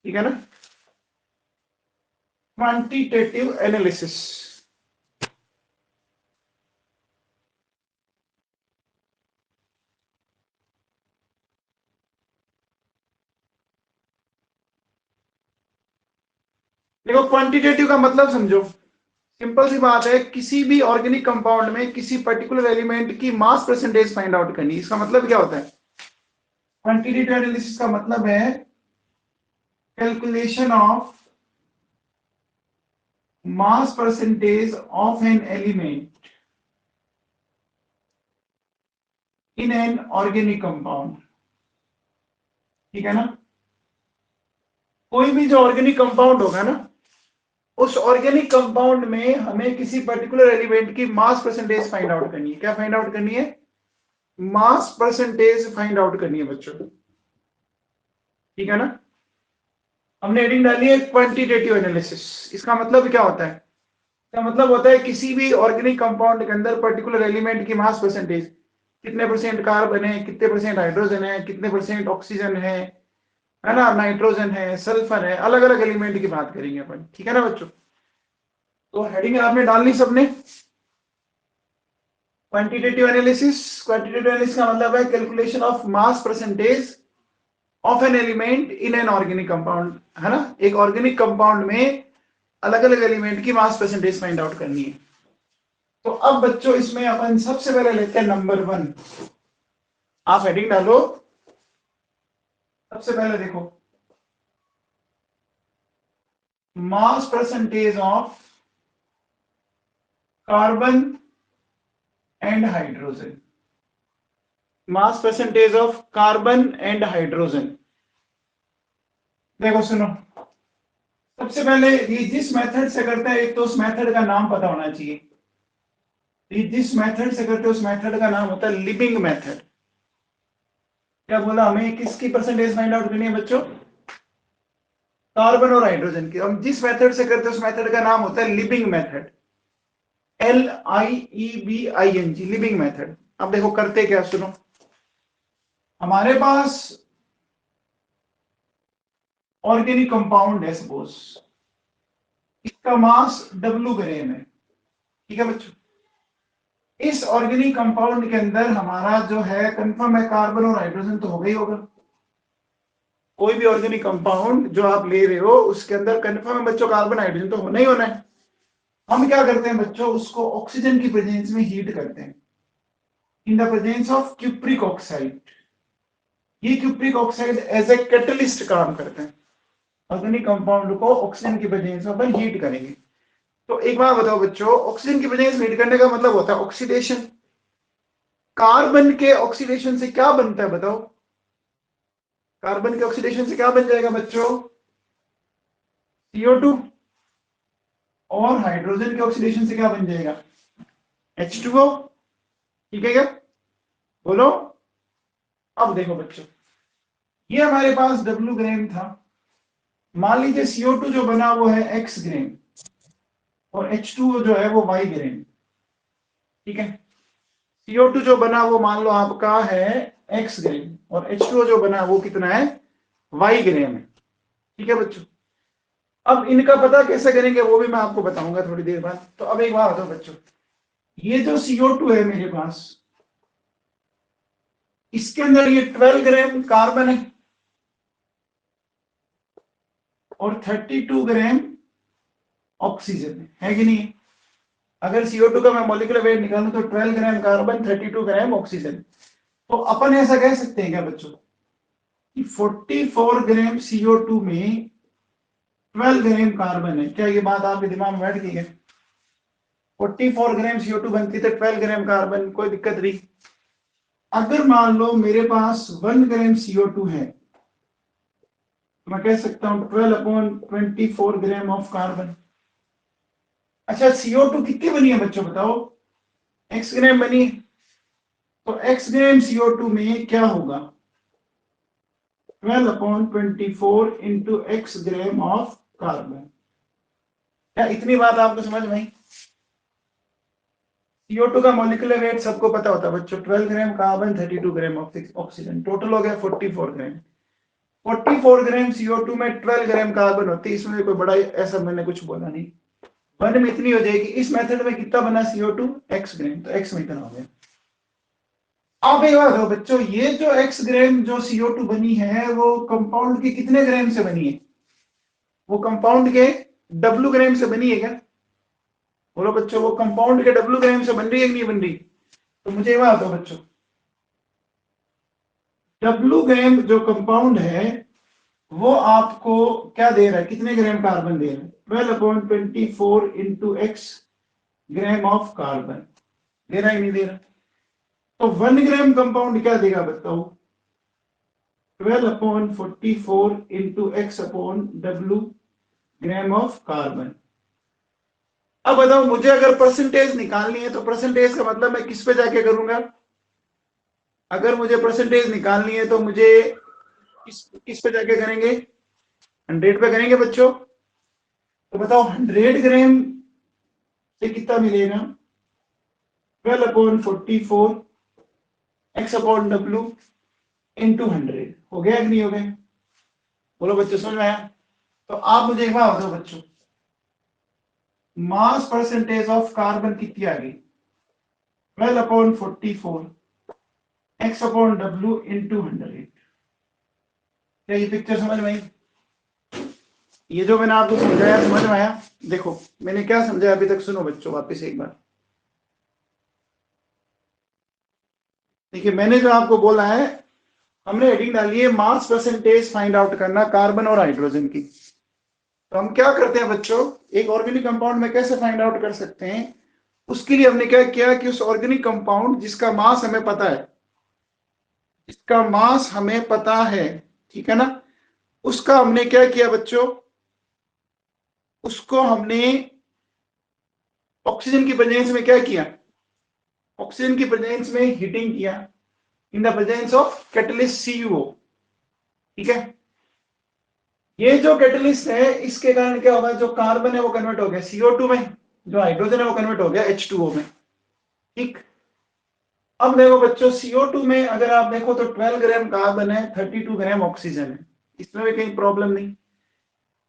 ठीक है ना। क्वांटिटेटिव एनालिसिस, देखो क्वांटिटेटिव का मतलब समझो, सिंपल सी बात है, किसी भी ऑर्गेनिक कंपाउंड में किसी पर्टिकुलर एलिमेंट की मास परसेंटेज फाइंड आउट करनी। इसका मतलब क्या होता है? क्वांटिटेटिव एनालिसिस का मतलब है calculation of mass percentage of an element in an organic compound. ठीक है ना। कोई भी जो ऑर्गेनिक कंपाउंड होगा ना, उस ऑर्गेनिक कंपाउंड में हमें किसी पर्टिकुलर एलिमेंट की मास परसेंटेज फाइंड आउट करनी है। क्या फाइंड आउट करनी है? मास परसेंटेज फाइंड आउट करनी है बच्चों। ठीक है ना। हमने हेडिंग डाली है क्वांटिटेटिव एनालिसिस। इसका मतलब क्या होता है? इसका मतलब होता है किसी भी ऑर्गेनिक कंपाउंड के अंदर पर्टिकुलर एलिमेंट की मास परसेंटेज, कितने परसेंट कार्बन है, कितने परसेंट हाइड्रोजन है, कितने परसेंट ऑक्सीजन है ना, नाइट्रोजन है, सल्फर है, अलग अलग एलिमेंट की बात करेंगे अपन। ठीक है ना बच्चों। तो हेडिंग आपने डालनी सबने, क्वांटिटेटिव एनालिसिस। क्वांटिटेटिव एनालिसिस का मतलब है calculation of mass percentage of an element in an organic compound, है ना। एक ऑर्गेनिक कंपाउंड में अलग अलग एलिमेंट की मास परसेंटेज फाइंड आउट करनी है। तो अब बच्चों इसमें अपन सबसे पहले लेते हैं नंबर 1। आप हेडिंग डालो, सबसे पहले देखो, मास percentage of carbon and hydrogen. Mass percentage of carbon and hydrogen. देखो सुनो, सबसे पहले ये जिस मेथड से करते हैं, एक तो उस मेथड का नाम पता होना चाहिए। ये जिस मेथड से करते हैं उस मेथड का नाम होता है लिविंग मेथड। क्या बोला? हमें किसकी परसेंटेज फाइंड आउट करनी है बच्चों? कार्बन और हाइड्रोजन की। हम जिस मेथड से करते हैं उस मेथड का नाम होता है living method. LIEBING, living method. अब देखो करते क्या, सुनो। हमारे पास ऑर्गेनिक कंपाउंड है सपोज, इसका मास W ग्राम है। ठीक है बच्चों। इस ऑर्गेनिक कंपाउंड के अंदर हमारा जो है कंफर्म है, कार्बन और हाइड्रोजन तो होगा ही होगा। कोई भी ऑर्गेनिक कंपाउंड जो आप ले रहे हो उसके अंदर कंफर्म है बच्चों, कार्बन हाइड्रोजन तो होना ही होना है। हम क्या करते हैं बच्चों, उसको ऑक्सीजन की प्रेजेंस में हीट करते हैं, in the presence of cupric oxide. ये cupric oxide as a catalyst काम करते हैं। ऑर्गेनिक कंपाउंड को ऑक्सीजन की प्रेजेंस में अपन हीट करेंगे। तो एक बात बताओ बच्चों, ऑक्सीजन की प्रेजेंस में हीट करने का मतलब होता है ऑक्सीडेशन। कार्बन के ऑक्सीडेशन से क्या बनता है बताओ? कार्बन के ऑक्सीडेशन से क्या बन जाएगा बच्चों? CO2। और हाइड्रोजन के ऑक्सीडेशन से क्या बन जाएगा? H2O। ठीक है क्या? बोलो। अब देखो बच्चों, ये हमारे पास W ग्राम था। मान लीजिए CO2 जो बना वो है X ग्राम और H2O जो है वो Y ग्राम। ठीक है। CO2 जो बना वो मान लो आपका है X ग्राम और H2O जो बना वो कितना है? Y ग्राम है। ठीक है बच्चों। अब इनका पता कैसे करेंगे वो भी मैं आपको बताऊंगा थोड़ी देर बाद। तो अब एक बात बताओ बच्चों, ये जो CO2 है मेरे पास, इसके अंदर ये 12 ग्राम कार्बन है और 32 ग्राम ऑक्सीजन है कि नहीं? अगर CO2 का मैं मॉलिक्यूलर वेट निकालूं तो 12 ग्राम कार्बन, 32 ग्राम ऑक्सीजन। तो अपन ऐसा कह सकते हैं क्या बच्चों कि 44 ग्राम CO2 में 12 ग्राम कार्बन है? क्या ये बात आपके दिमाग में बैठ गई है? 44 ग्राम CO2 बनती है तो 12 ग्राम कार्बन, कोई दिक्कत नहीं। अगर मान लो मेरे पास 1 ग्राम CO2 है तो मैं कह सकता हूं 12/24 ग्राम ऑफ कार्बन। अच्छा CO2 कितनी बनी है बच्चों बताओ? X ग्राम बनी। तो X ग्राम CO2 में क्या होगा? 12/24 into X gram of carbon. क्या इतनी बात आपको समझ में आई? CO2 का मॉलिक्यूलर वेट सबको पता होता है बच्चों, 12 gram carbon, 32 gram oxygen, total हो गया 44 ग्राम। 44 ग्राम CO2 में 12 ग्राम कार्बन होती है। इसमें कोई बड़ा ऐसा मैंने कुछ बोला नहीं, 1 में इतनी हो जाएगी। इस मेथड में कितना बना CO2? x ग्राम, तो x में इतना हो गया। अब एक बात हो बच्चों, ये जो x ग्राम जो CO2 बनी है वो कंपाउंड के कितने ग्राम से बनी है? वो कंपाउंड के W ग्राम से बनी है क्या? बोलो बच्चों, वो कंपाउंड के W ग्राम से बन रही है कि नहीं बन रही? तो मुझे ये बात हो बच्चों, W ग्राम जो कंपाउंड है वो आपको क्या दे रहा है, कितने ग्राम कार्बन दे रहा है? 12/24 into x gram of carbon दे रहा है नहीं दे रहा? तो 1 ग्राम कंपाउंड क्या देगा बताओ? 12/44 into x upon W gram of carbon. अब बताओ, मुझे अगर परसेंटेज निकालनी है तो परसेंटेज का मतलब मैं किस पे जाके करूंगा? अगर मुझे परसेंटेज निकालनी है तो मुझे किस पे जाके करेंगे? 100 पे करेंगे बच्चों। तो बताओ 100 ग्राम से कितना मिलेगा? 12/44 x अपॉन W इंटू 100। हो गया कि नहीं हो गया? बोलो बच्चों, समझ में आया? तो आप मुझे एक बात बताओ बच्चों, मास परसेंटेज ऑफ कार्बन कितनी आ गई? 12/44 x अपॉन W इंटू 100। क्या ये पिक्चर समझ में आई? ये जो मैंने आपको समझाया समझ में आया? देखो मैंने क्या समझाया अभी तक, सुनो बच्चों वापस एक बार। देखिए मैंने जो आपको बोला है, हमने हेडिंग डाली है मास परसेंटेज फाइंड आउट करना कार्बन और हाइड्रोजन की। तो हम क्या करते हैं बच्चों, एक ऑर्गेनिक कंपाउंड में कैसे फाइंड आउट कर सकते हैं, उसके लिए हमने क्या किया कि उस ऑर्गेनिक कंपाउंड जिसका मास हमें पता है, जिसका मास हमें पता है, ठीक है ना, उसका हमने क्या किया बच्चों, उसको हमने ऑक्सीजन की प्रेजेंस में क्या किया, ऑक्सीजन की प्रेजेंस में हीटिंग किया इन the presence of catalyst CuO। ठीक है, ये जो कैटलिस्ट है इसके कारण क्या होगा, जो कार्बन है वो कन्वर्ट हो गया CO2 में, जो हाइड्रोजन है वो कन्वर्ट हो गया H2O में। ठीक, अब देखो बच्चों CO2 में अगर आप देखो तो 12 ग्राम कार्बन है, 32 ग्राम ऑक्सीजन है, इसमें भी कहीं प्रॉब्लम नहीं।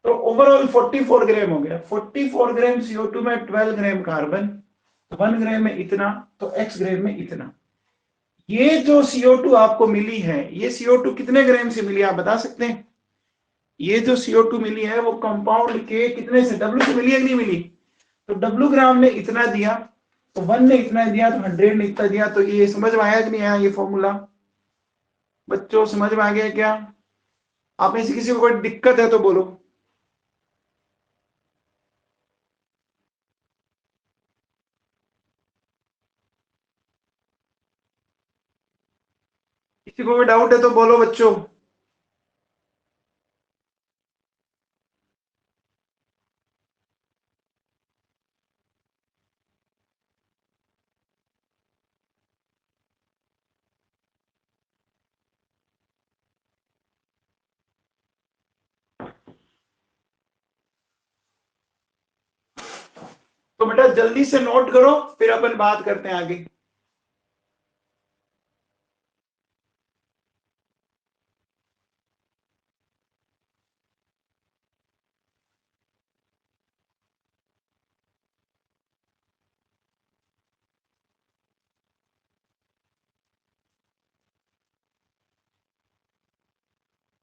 तो ओवरऑल 44 ग्राम हो गया। 44 ग्राम CO2 में 12 ग्राम कार्बन, 1 ग्राम में इतना, तो x ग्राम में इतना। ये जो CO2 आपको मिली है, ये CO2 कितने ग्राम से मिली आप बता सकते हैं? ये जो CO2 मिली है वो कंपाउंड के कितने से, W से मिली है कि नहीं मिली? तो W ग्राम ने इतना दिया, तो 1 ने इतना दिया, तो 100 ने इतना दिया। तो ये समझ में आया कि नहीं आया ये फॉर्मूला? बच्चों समझ में आ गया क्या? आप में से किसी को कोई दिक्कत है तो बोलो। किसी को कोई डाउट है तो बोलो बच्चों। तो बेटा जल्दी से नोट करो, फिर अपन बात करते हैं आगे।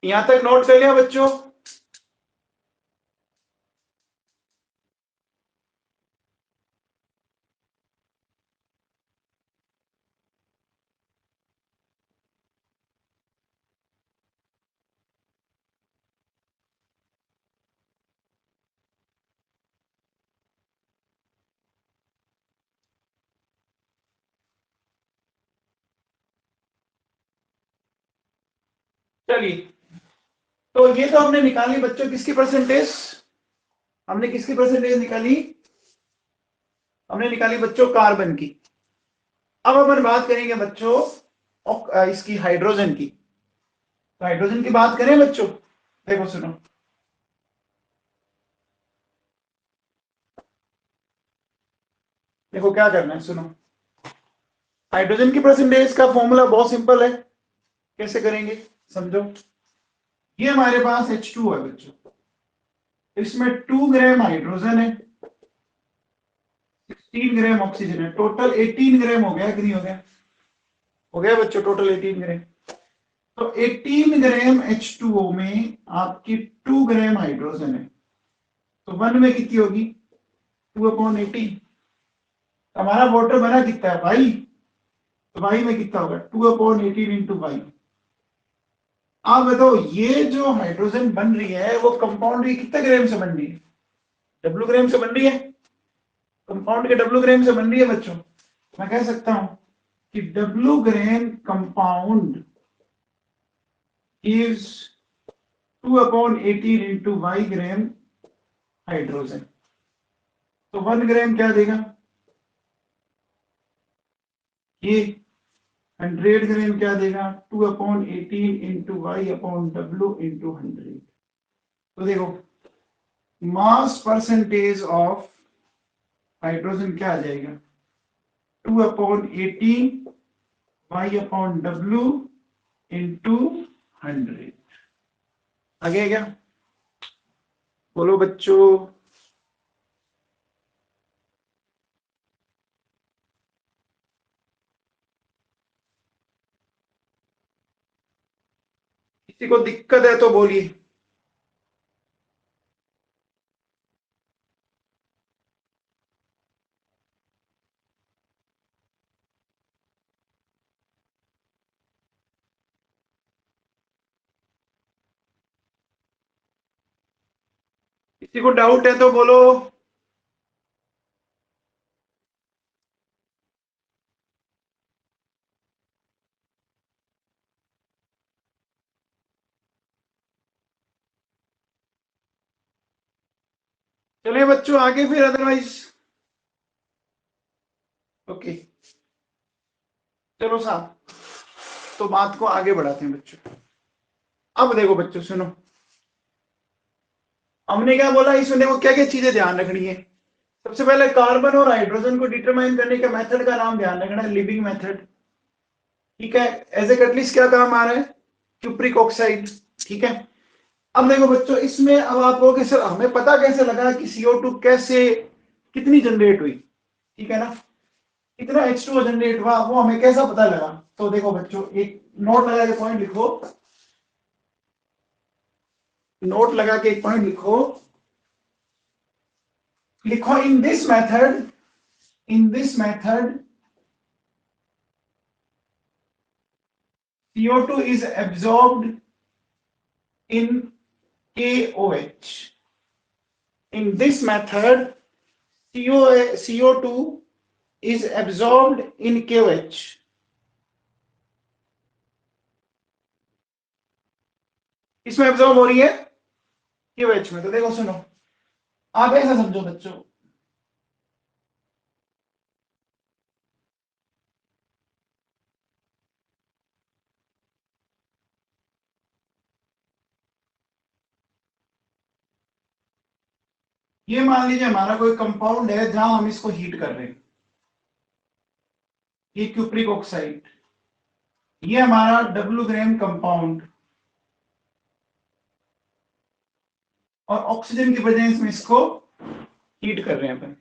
यहां तक नोट कर लिया बच्चों? चलिए, तो ये तो हमने निकाली बच्चों किसकी परसेंटेज, हमने किसकी परसेंटेज निकाली? हमने निकाली बच्चों कार्बन की। अब अपन बात करेंगे बच्चों इसकी हाइड्रोजन की। तो हाइड्रोजन की बात करें बच्चों, देखो सुनो, देखो क्या करना है सुनो। हाइड्रोजन की परसेंटेज का फॉर्मूला बहुत सिंपल है, कैसे करेंगे समझो। ये हमारे पास H2 है बच्चों, इसमें 2 ग्राम हाइड्रोजन है, 16 ग्राम ऑक्सीजन है, टोटल 18 ग्राम हो गया कि नहीं हो गया? हो गया बच्चों, टोटल 18 ग्राम। तो 18 ग्राम H2O में आपकी 2 ग्राम हाइड्रोजन है, तो 1 में कितनी होगी? 2/18। हमारा वाटर बना कितना है भाई? तो भाई में कितना होगा? 2/18 इंटू वाई। आप बताओ ये जो हाइड्रोजन बन रही है वो कंपाउंड की कितने ग्राम से बन रही है? डब्ल्यू ग्राम से बन रही है, कंपाउंड के डब्ल्यू ग्राम से बन रही है बच्चों। मैं कह सकता हूं कि W gram compound is 2/18 into Y gram hydrogen. तो 1 ग्राम क्या देगा? ये 100 ग्राम क्या देगा? 2/18 into Y upon W into 100। तो देखो मास परसेंटेज ऑफ हाइड्रोजन क्या आ जाएगा? 2/18 वाई अपॉन डब्ल्यू इंटू 100। आगे क्या? बोलो बच्चों। किसी को दिक्कत है तो बोलिए। किसी को डाउट है तो बोलो। चलिए बच्चों आगे फिर, अदरवाइज ओके। चलो साहब, तो बात को आगे बढ़ाते हैं बच्चों। अब देखो बच्चों सुनो, हमने क्या बोला इसमें? देखो क्या क्या चीजें ध्यान रखनी है। सबसे पहले कार्बन और हाइड्रोजन को डिटरमाइन करने के मेथड का नाम ध्यान रखना है, लिविंग मेथड। ठीक है, एज ए कैटलिस्ट क्या काम आ रहा है? Cupric oxide. ठीक है, अब देखो बच्चों इसमें अब आप कहोगे सर हमें पता कैसे लगा कि CO2 कैसे, कितनी जनरेट हुई? ठीक है ना, कितना H2O जनरेट हुआ वो हमें कैसा पता लगा? तो देखो बच्चों एक नोट लगा के पॉइंट लिखो, नोट लगा के एक पॉइंट लिखो। लिखो in this method CO2 is absorbed in KOH. In this method, CO2 is absorbed in KOH. इसमें एब्जॉर्ब हो रही है KOH में। तो देखो सुनो, आप ऐसा समझो बच्चों, ये मान लीजिए हमारा कोई कंपाउंड है जहां हम इसको हीट कर रहे हैं, ये क्यूप्रिक ऑक्साइड, ये हमारा डब्ल्यू ग्राम कंपाउंड, और ऑक्सीजन की वजह से इसको हीट कर रहे हैं अपन।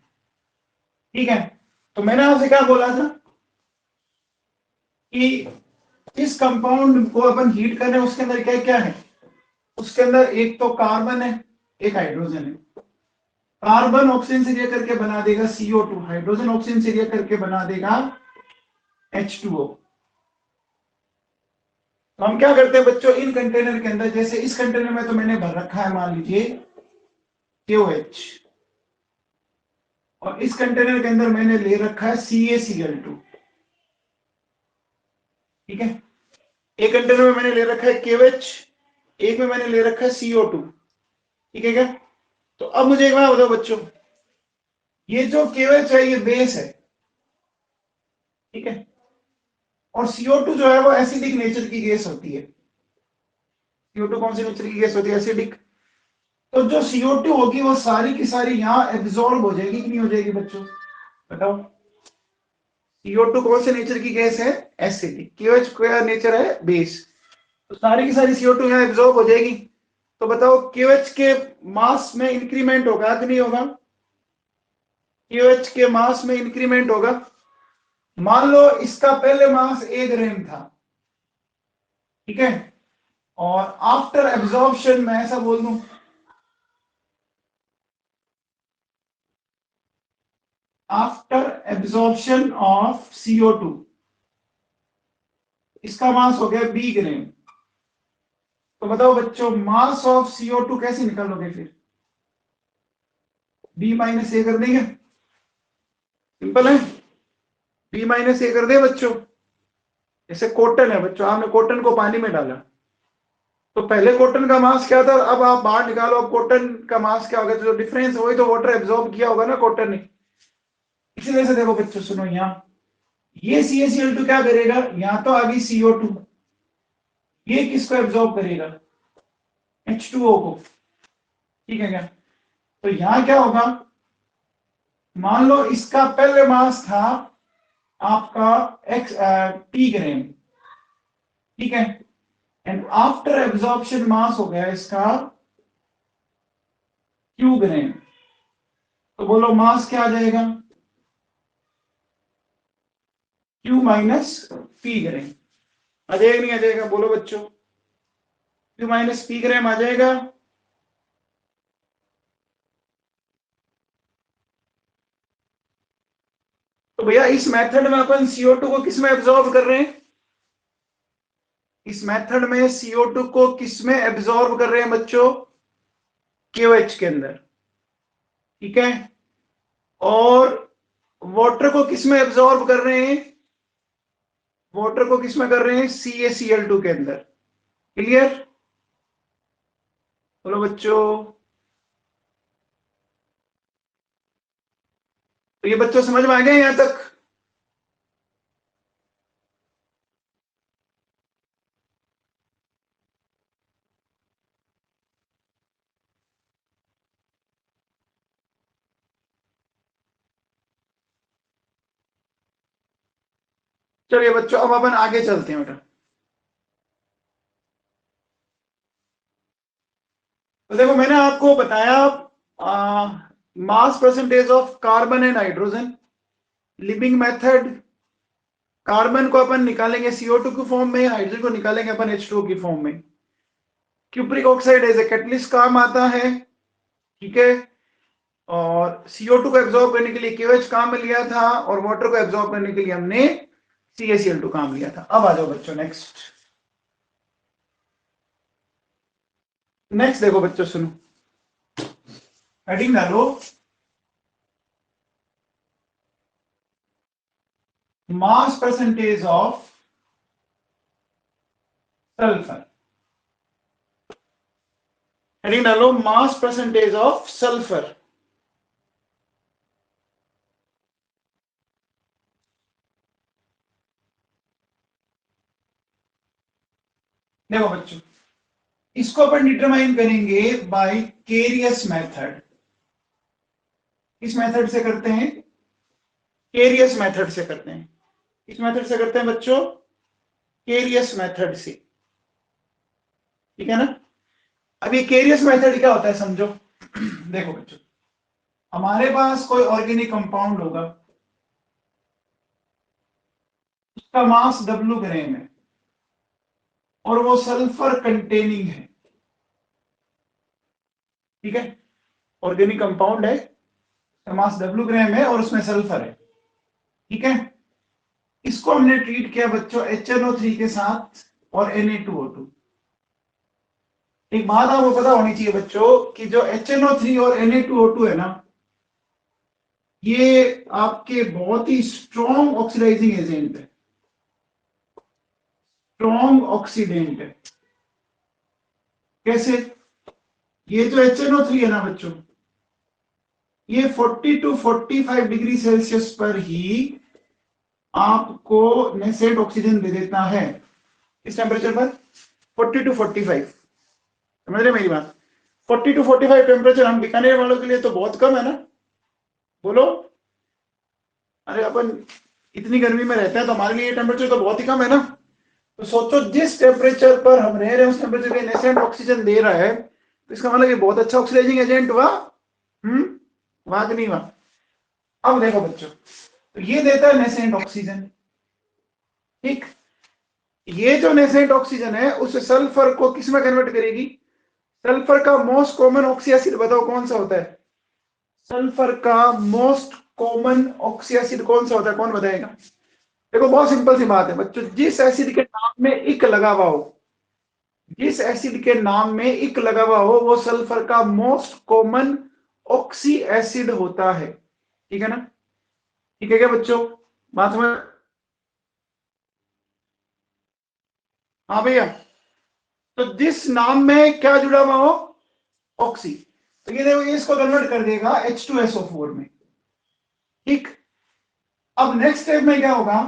ठीक है, तो मैंने आपसे क्या बोला था कि इस कंपाउंड को अपन हीट कर रहे हैं, उसके अंदर क्या क्या है? उसके अंदर एक तो कार्बन है, एक हाइड्रोजन है। कार्बन ऑक्सीजन से रिएक्ट करके बना देगा CO2, हाइड्रोजन ऑक्सीजन से रिएक्ट करके बना देगा H2O। तो हम क्या करते हैं बच्चों, इन कंटेनर के अंदर, जैसे इस कंटेनर में तो मैंने भर रखा है मान लीजिए KOH, और इस कंटेनर के अंदर मैंने ले रखा है CaCl2। ठीक है, एक कंटेनर में मैंने ले रखा है KOH, एक में मैंने ले रखा है CO2। ठीक है क्या? तो अब मुझे एक बात बताओ बच्चों, ये जो KOH है ये बेस है, ठीक है, और CO2 जो है वो एसिडिक नेचर की गैस होती है। CO2 कौन सी नेचर की गैस होती है? एसिडिक। तो जो CO2 होगी वो सारी की सारी यहाँ एब्जॉर्ब हो जाएगी कि नहीं हो जाएगी बच्चों? बताओ, CO2 कौन से नेचर की गैस है? एसिडिक। KOH का नेचर है बेस, तो सारी की सारी CO2 यहाँ एब्जॉर्ब हो जाएगी। तो बताओ QH के मास में इंक्रीमेंट होगा कि नहीं होगा? QH के मास में इंक्रीमेंट होगा। मान लो इसका पहले मास 1 ग्राम था, ठीक है, और आफ्टर एब्जॉर्प्शन मैं ऐसा बोल दूं, आफ्टर एब्जॉर्प्शन ऑफ CO2 इसका मास हो गया B ग्राम। तो बताओ बच्चों मास ऑफ CO2 कैसे निकालोगे फिर? B माइनस ए कर देंगे, सिंपल है, B माइनस ए कर दे बच्चों। जैसे कॉटन है बच्चों, आपने कॉटन को पानी में डाला, तो पहले कॉटन का मास क्या था, अब आप बाहर निकालो, अब कॉटन का मास क्या होगा, तो जो डिफरेंस वही तो वाटर एब्जॉर्ब किया होगा ना कॉटन ने। इसी वजह से देखो बच्चों सुनो, यहाँ ये CaCl2 क्या करेगा, यहाँ तो आ गई CO2, ये किसको एब्जॉर्ब करेगा, H2O को, ठीक है क्या? तो यहां क्या होगा, मान लो इसका पहले मास था आपका P ग्राम, ठीक है, एंड आफ्टर एब्जॉर्प्शन मास हो गया इसका Q ग्राम। तो बोलो मास क्या आ जाएगा, Q माइनस P ग्राम। आ जाएगा नहीं आ जाएगा, बोलो बच्चों, Q माइनस P ग्राम आ जाएगा। तो भैया इस मेथड में अपन CO2 को किस में एब्जॉर्ब कर रहे हैं, इस मेथड में CO2 को किस में एब्जॉर्ब कर रहे हैं बच्चों, KOH के अंदर, ठीक है, और वाटर को किस में एब्जॉर्ब कर रहे हैं, वाटर को किस में कर रहे हैं, CaCl2 के अंदर। क्लियर? बोलो बच्चों। तो ये बच्चों समझ में आ गए यहां तक? चलिए बच्चों अब अपन आगे चलते हैं बेटा। तो देखो मैंने आपको बताया मास percentage of carbon and hydrogen, living method, carbon को अपन निकालेंगे CO2 की फॉर्म में, हाइड्रोजन को निकालेंगे अपन H2O की फॉर्म में। Cupric oxide as a catalyst काम आता है, ठीक है, और CO2 को एब्जॉर्ब करने के लिए KOH काम में लिया था, और वाटर को एब्जॉर्ब करने के लिए हमने CaCl2 काम लिया था। अब आ जाओ बच्चों नेक्स्ट। नेक्स्ट देखो बच्चों सुनो, हेडिंग डालो mass percentage of sulphur, heading डालो मास परसेंटेज ऑफ सल्फर। देखो बच्चों इसको अपन डिटरमाइन करेंगे बाय केरियस मेथड। किस मेथड से करते हैं, केरियस मेथड से करते हैं। किस मेथड से करते हैं बच्चों, केरियस मेथड से, ठीक है ना। अब ये केरियस मेथड क्या होता है समझो। देखो बच्चों हमारे पास कोई ऑर्गेनिक कंपाउंड होगा, उसका मास W ग्राम है और वो सल्फर कंटेनिंग है, ठीक है, ऑर्गेनिक कंपाउंड है, मास W ग्राम है और उसमें सल्फर है, ठीक है। इसको हमने ट्रीट किया बच्चों HNO3 के साथ और Na2O2। एक बात आपको पता होनी चाहिए बच्चों कि जो HNO3 और Na2O2 है ना, ये आपके बहुत ही स्ट्रॉन्ग ऑक्सीडाइजिंग एजेंट है, स्ट्रॉन्ग ऑक्सीडेंट है। कैसे? ये जो HNO3 है ना बच्चों, ये 40 टू 45 डिग्री सेल्सियस पर ही आपको नेसेंट ऑक्सीजन दे देता है। इस टेम्परेचर पर 40 टू 45, समझ रहे मेरी बात? 40 टू 45 टेम्परेचर हम बीकानेर वालों के लिए तो बहुत कम है ना, बोलो। अरे अपन इतनी गर्मी में रहते हैं तो हमारे लिए ये टेम्परेचर तो बहुत ही कम है ना। तो सोचो जिस टेम्परेचर पर हम रह रहे हैं उस टेम्परेचर पे नेसेंट ऑक्सीजन दे रहा है, तो इसका मतलब ये बहुत अच्छा ऑक्सीडाइजिंग एजेंट हुआ। हुआ कि नहीं हुआ? अब देखो बच्चों, तो ये देता है नेसेंट ऑक्सीजन, ठीक। ये जो नेसेंट ऑक्सीजन है उस सल्फर को किस में कन्वर्ट करेगी? सल्फर का मोस्ट कॉमन ऑक्सी एसिड बताओ कौन सा होता है? सल्फर का मोस्ट कॉमन ऑक्सी एसिड कौन सा होता है, कौन बताएगा? देखो बहुत सिंपल सी बात है बच्चों, जिस एसिड के नाम में इक लगा हुआ हो, जिस एसिड के नाम में इक लगा हुआ हो वो सल्फर का मोस्ट कॉमन ऑक्सी एसिड होता है, ठीक है ना? ठीक है क्या बच्चों, बात समझ? हाँ भैया, तो जिस नाम में क्या जुड़ा हुआ हो, ऑक्सी, तो ये देखो ये इसको कन्वर्ट कर देगा H2SO4 में, ठीक। अब नेक्स्ट स्टेप में क्या होगा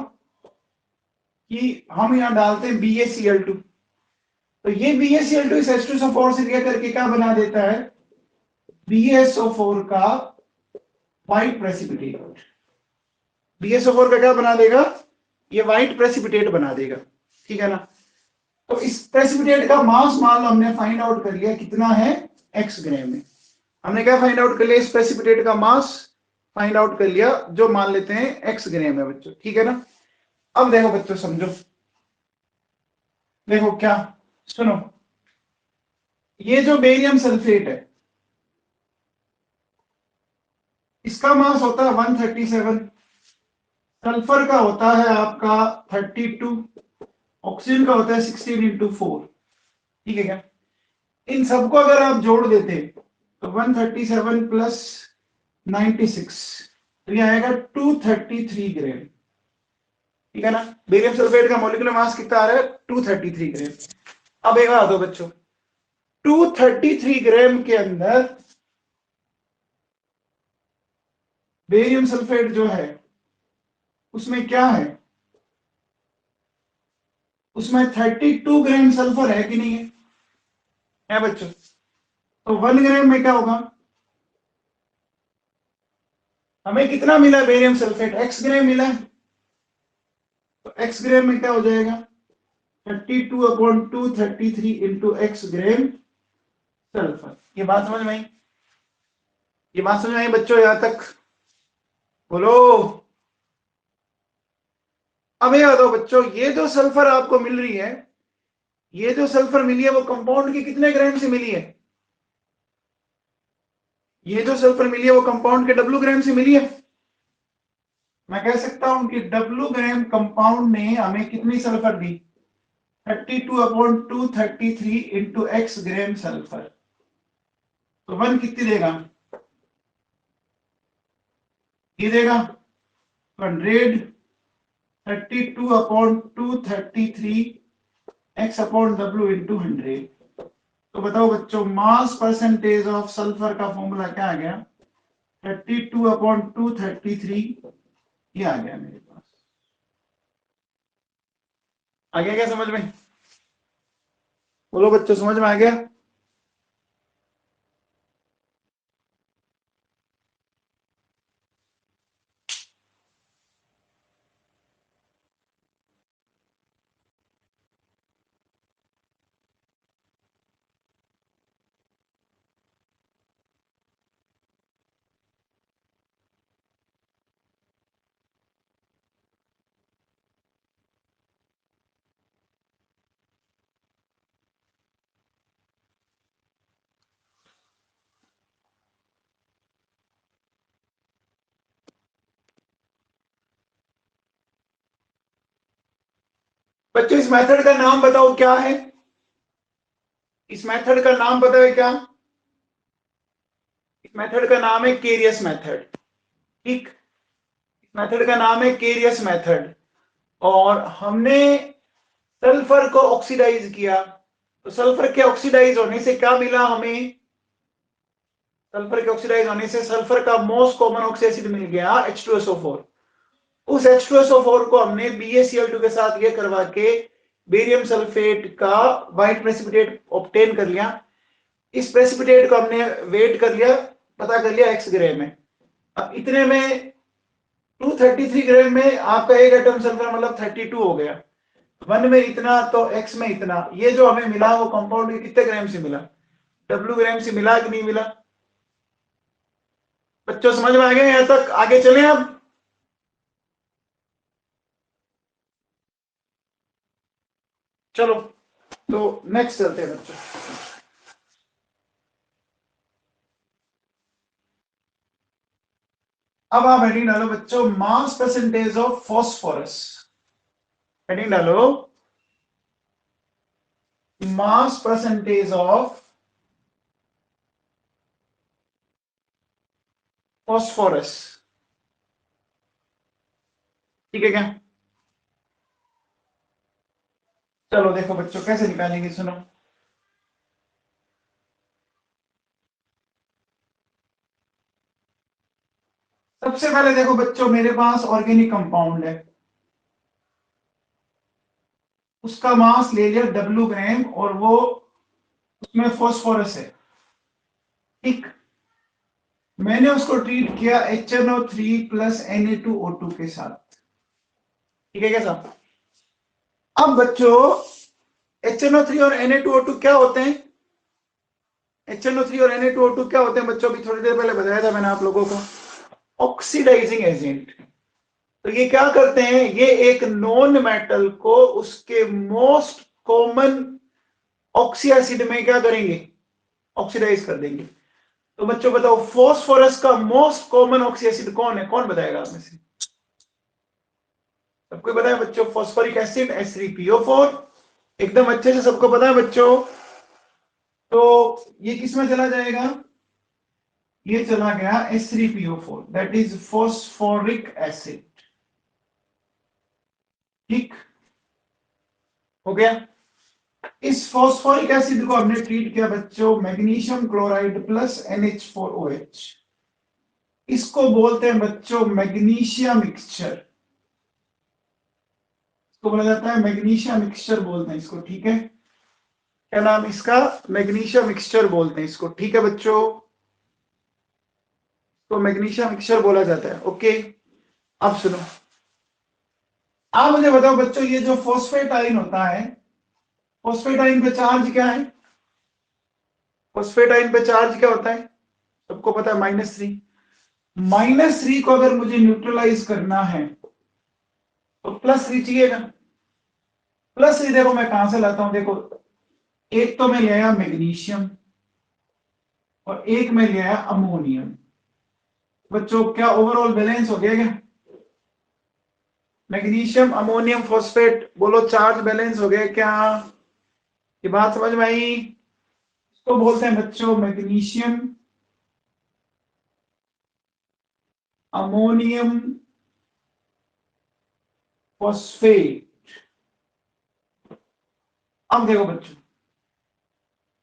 कि हम यहां डालते हैं BaCl2, तो ये BaCl2 इस H2SO4 से रिएक्ट करके क्या बना देता है? BaSO4 का व्हाइट प्रेसिपिटेट। BaSO4 का क्या बना देगा? ये व्हाइट प्रेसिपिटेट बना देगा, ठीक है ना? तो इस प्रेसिपिटेट का मास मान लो हमने फाइंड आउट कर लिया, कितना है? x ग्राम में। हमने क्या फाइंड आउट कर लिया? इस प्रेसिपिटेट का मास फाइंड आउट कर लिया, जो मान लेते हैं x ग्राम है बच्चों, ठीक है ना? अब देखो बच्चों समझो, देखो क्या, सुनो, ये जो बेरियम सल्फेट है इसका मास होता है 137, सल्फर का होता है आपका 32, ऑक्सीजन का होता है 16 × 4, ठीक है क्या? इन सबको अगर आप जोड़ देते तो 137 प्लस 96, तो ये आएगा 233 ग्राम, ठीक है ना? बेरियम सल्फेट का मॉलिक्यूलर मास कितना आ रहा है? 233 ग्राम। अब एक बात दो बच्चों, 233 ग्राम के अंदर बेरियम सल्फेट जो है उसमें क्या है? उसमें 32 ग्राम सल्फर है कि नहीं है बच्चों? तो 1 ग्राम में क्या होगा? हमें कितना मिला बेरियम सल्फेट? x ग्राम मिला है, तो x ग्राम में क्या हो जाएगा? 32/233 इंटू x ग्राम सल्फर। ये बात समझ में आई? ये बात समझ में आई बच्चों यहां तक? बोलो। अब ये बताओ बच्चों, ये जो सल्फर आपको मिल रही है, ये जो सल्फर मिली है वो कंपाउंड की कितने ग्राम से मिली है? ये जो सल्फर मिली है वो कंपाउंड के W ग्राम से मिली है। मैं कह सकता हूं कि W ग्राम कंपाउंड ने हमें कितनी सल्फर दी? 32/233 इंटू x ग्राम सल्फर, तो 1 कितनी देगा? ये देगा 100, 32/233 x/W इंटू 100। तो बताओ बच्चों, मास परसेंटेज ऑफ सल्फर का फॉर्मूला क्या आ गया? 32/233, ये आ गया मेरे पास। आ गया क्या समझ में? बोलो बच्चों, समझ में आ गया? बच्चों इस मेथड का नाम बताओ क्या है? इस मेथड का नाम बताओ क्या? इस मेथड का नाम है केरियस मेथड, ठीक। इस मेथड का नाम है केरियस मेथड। और हमने सल्फर को ऑक्सीडाइज किया, तो सल्फर के ऑक्सीडाइज होने से क्या मिला हमें? सल्फर के ऑक्सीडाइज होने से सल्फर का मोस्ट कॉमन ऑक्सी एसिड मिल गया H2SO4। उस H2SO4 को हमने BaCl2 के साथ ये करवा के बेरियम सल्फेट का व्हाइट प्रेसिपिटेट ऑब्टेन कर लिया। इस प्रेसिपिटेट को हमने वेट कर लिया, पता कर लिया x ग्राम में। अब इतने में 233 ग्राम में आपका एक एटम सल्फर मतलब 32 हो गया, 1 में इतना तो x में इतना। ये जो हमें मिला वो कंपाउंड के कितने ग्राम से मिला? W ग्राम से मिला कि नहीं मिला? बच्चों समझ में आ गया यहाँ तक? आगे चलें अब। चलो तो नेक्स्ट चलते हैं बच्चों। अब आप हेडिंग डालो बच्चों, मास परसेंटेज ऑफ फॉस्फोरस। हेडिंग डालो, मास परसेंटेज ऑफ फॉस्फोरस। ठीक है क्या? चलो देखो बच्चों कैसे निकालेंगे, सुनो। सबसे पहले देखो बच्चों, मेरे पास ऑर्गेनिक कंपाउंड है, उसका मास ले लिया W ग्राम और वो उसमें फॉस्फोरस है। ठीक, मैंने उसको ट्रीट किया HNO3 प्लस Na2O2 के साथ। ठीक है क्या साहब? अब बच्चों HNO3 और Na2O2 क्या होते हैं? HNO3 और Na2O2 क्या होते हैं बच्चों? अभी थोड़ी देर पहले बताया था मैंने आप लोगों को, ऑक्सीडाइजिंग एजेंट। तो ये क्या करते हैं, ये एक नॉन मेटल को उसके मोस्ट कॉमन ऑक्सी एसिड में क्या करेंगे, ऑक्सीडाइज कर देंगे। तो बच्चों बताओ फॉस्फोरस का मोस्ट कॉमन ऑक्सी एसिड कौन है? कौन बताएगा आप में से? सबको पता है बच्चों, फॉस्फोरिक एसिड H3PO4, एकदम अच्छे से सबको पता है बच्चों। तो ये किस में चला जाएगा? ये चला गया H3PO4, that is phosphoric acid. ठीक हो गया। इस फॉस्फोरिक एसिड को हमने ट्रीट किया बच्चों मैग्नीशियम क्लोराइड प्लस NH4OH। इसको बोलते हैं बच्चों मैग्नीशिया मिक्सचर, इसको बोला जाता है मैग्नीशिया मिक्सचर बोलते हैं इसको। ठीक है, क्या नाम इसका? मैग्नीशिया मिक्सचर बोलते हैं इसको। ठीक है बच्चों, तो मैग्नीशिया मिक्सचर बोला जाता है। ओके, अब सुनो, आप मुझे बताओ बच्चों, ये जो फॉस्फेट आयन होता है, फॉस्फेट आयन पे चार्ज क्या है? फॉस्फेट आयन पे चार्ज क्या होता है? सबको पता है -3। -3 को अगर मुझे न्यूट्रलाइज करना है तो +3 चाहिएगा। +3 देखो मैं कहां से लाता हूं, देखो एक तो मैं ले आया मैग्नीशियम और एक में ले आया अमोनियम। बच्चों क्या ओवरऑल बैलेंस हो गया क्या? मैग्नीशियम अमोनियम फॉस्फेट, बोलो चार्ज बैलेंस हो गया क्या? ये बात समझ में आई? इसको बोलते हैं बच्चों मैग्नीशियम अमोनियम फॉस्फेट। अब देखो बच्चों,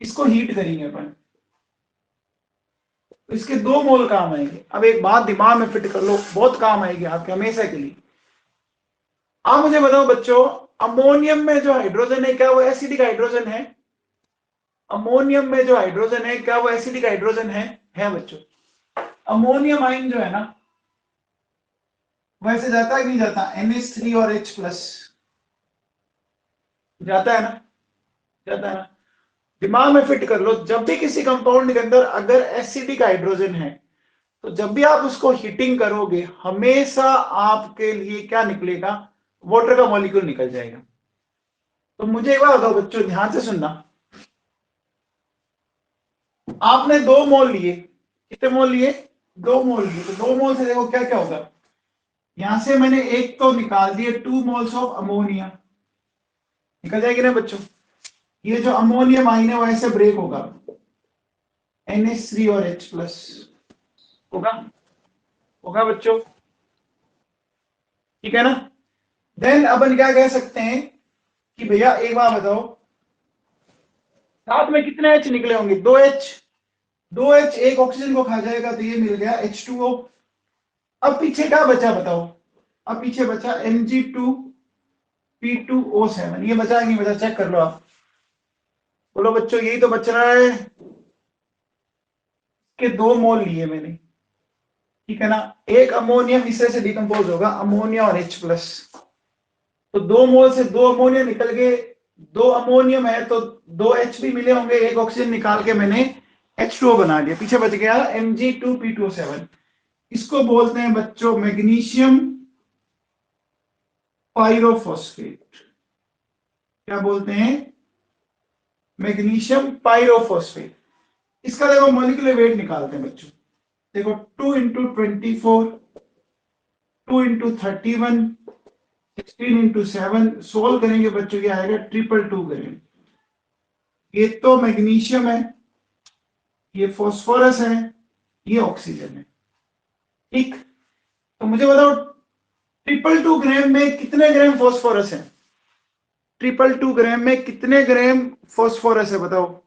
इसको हीट करेंगे अपन, तो इसके 2 मोल काम आएंगे। अब एक बात दिमाग में फिट कर लो, बहुत काम आएगी आपके हमेशा के लिए। आप मुझे बताओ बच्चों, अमोनियम में जो हाइड्रोजन है क्या वो एसिडिक हाइड्रोजन है? अमोनियम में जो हाइड्रोजन है क्या वो एसिडिक हाइड्रोजन है बच्चों? अमोनियम आयन जो है ना, वैसे जाता है कि नहीं जाता? NH3 और H+ जाता है ना? जाता है ना? दिमाग में फिट कर लो, जब भी किसी कंपाउंड के अंदर अगर एसिडिक हाइड्रोजन है तो जब भी आप उसको हीटिंग करोगे हमेशा आपके लिए क्या निकलेगा? वाटर का मॉलिक्यूल निकल जाएगा। तो मुझे एक बात बताओ बच्चों, ध्यान से सुनना, आपने 2 मोल लिए, कितने मोल लिए? 2 मोल लिए। तो 2 मोल से देखो क्या क्या होगा, यहां से मैंने एक तो निकाल दिए 2 मोल्स ऑफ अमोनिया, निकल जाएगी ना बच्चों? ये जो अमोनियम आयन है वो ऐसे ब्रेक होगा, NH3 और H+ होगा, होगा बच्चों? ठीक है ना? देन अपन क्या कह सकते हैं कि भैया एक बार बताओ, साथ में कितने H निकले होंगे? 2H। 2H एक ऑक्सीजन को खा जाएगा तो ये मिल गया H2O। अब पीछे क्या बचा बताओ? अब पीछे बचा Mg2P2O7। ये बचा नहीं बचा? चेक कर लो आप, बोलो बच्चों, यही तो बच रहा है कि 2 मोल लिए मैंने। ठीक है ना? एक अमोनियम इस तरह से डिकम्पोज होगा, अमोनिया और H+। तो 2 मोल से 2 अमोनिया निकल गए, दो अमोनियम है तो दो H भी मिले होंगे, एक ऑक्सीजन निकाल के मैंने H2O बना लिया, पीछे बच गया Mg2P2O7। इसको बोलते हैं बच्चों मैग्नीशियम पायरोफॉस्फेट। क्या बोलते हैं? Magnesium pyrophosphate. इसका देखो मॉलिक्यूलर वेट निकालते हैं बच्चों। देखो 2 × 24, 2 × 31, 16 × 7 सोल्व करेंगे बच्चों, क्या आएगा? 222 ग्राम। ये तो मैग्नीशियम है, ये फॉस्फोरस है, ये ऑक्सीजन है। ठीक, तो मुझे बताओ 222 ग्राम में कितने ग्राम फॉस्फोरस है? 222 ग्राम में कितने ग्राम फॉस्फोरस है बताओ?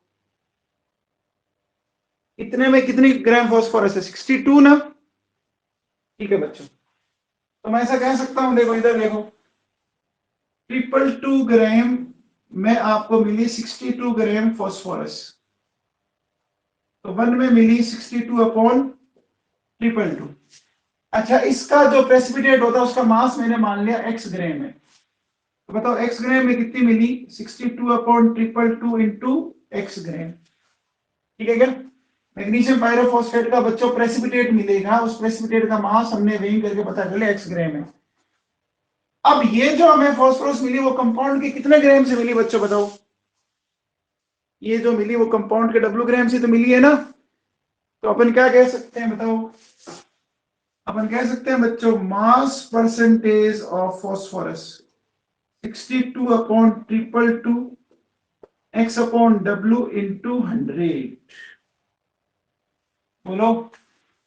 इतने में कितनी ग्राम फॉस्फोरस है? 62 ना। ठीक है बच्चों, तो मैं ऐसा कह सकता हूं, देखो इधर देखो, 222 ग्राम में आपको मिली 62 ग्राम फॉस्फोरस, तो वन में मिली 62/222। अच्छा, इसका जो प्रेसिपिटेट होता है उसका मास मैंने मान लिया x ग्राम है, तो बताओ x ग्राम में कितनी मिली? 62/222 इंटू x ग्राम। ठीक है क्या? मैग्नीशियम पायरोफॉस्फेट का बच्चों प्रेसिपिटेट मिलेगा, उस प्रेसिपिटेट का मास हमने वेइंग करके पता कर लिया x ग्राम है। अब ये जो हमें फॉस्फोरस मिली वो कंपाउंड के कितने ग्राम से मिली बच्चों बताओ? ये जो मिली वो कंपाउंड के W ग्राम से तो मिली है ना। तो अपन क्या कह सकते हैं बताओ? अपन कह सकते हैं बच्चों मास percentage of phosphorus 62/222 x/W into 100। बोलो,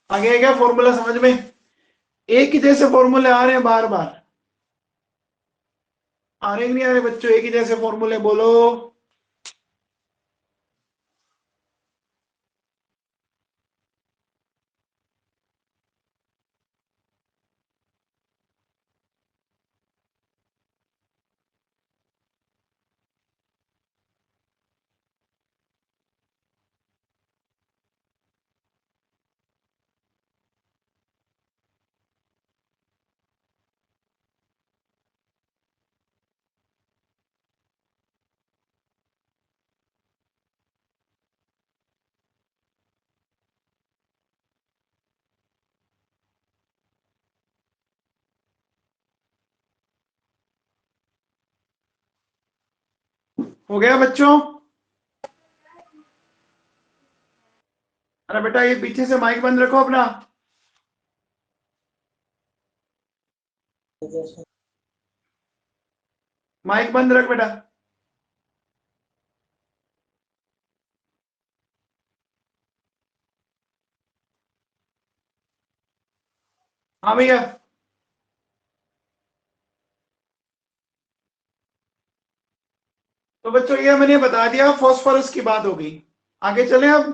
आ गया क्या फॉर्मूला समझ में? एक ही जैसे फॉर्मूले आ रहे हैं बार बार, आ रहे नहीं आ रहे बच्चों? एक ही जैसे फॉर्मूले बोलो। हो गया बच्चों? अरे बेटा ये पीछे से माइक बंद रखो अपना। माइक बंद रख बेटा। हाँ भैया। तो बच्चों ये मैंने बता दिया, फॉस्फोरस की बात हो गई। आगे चलें अब।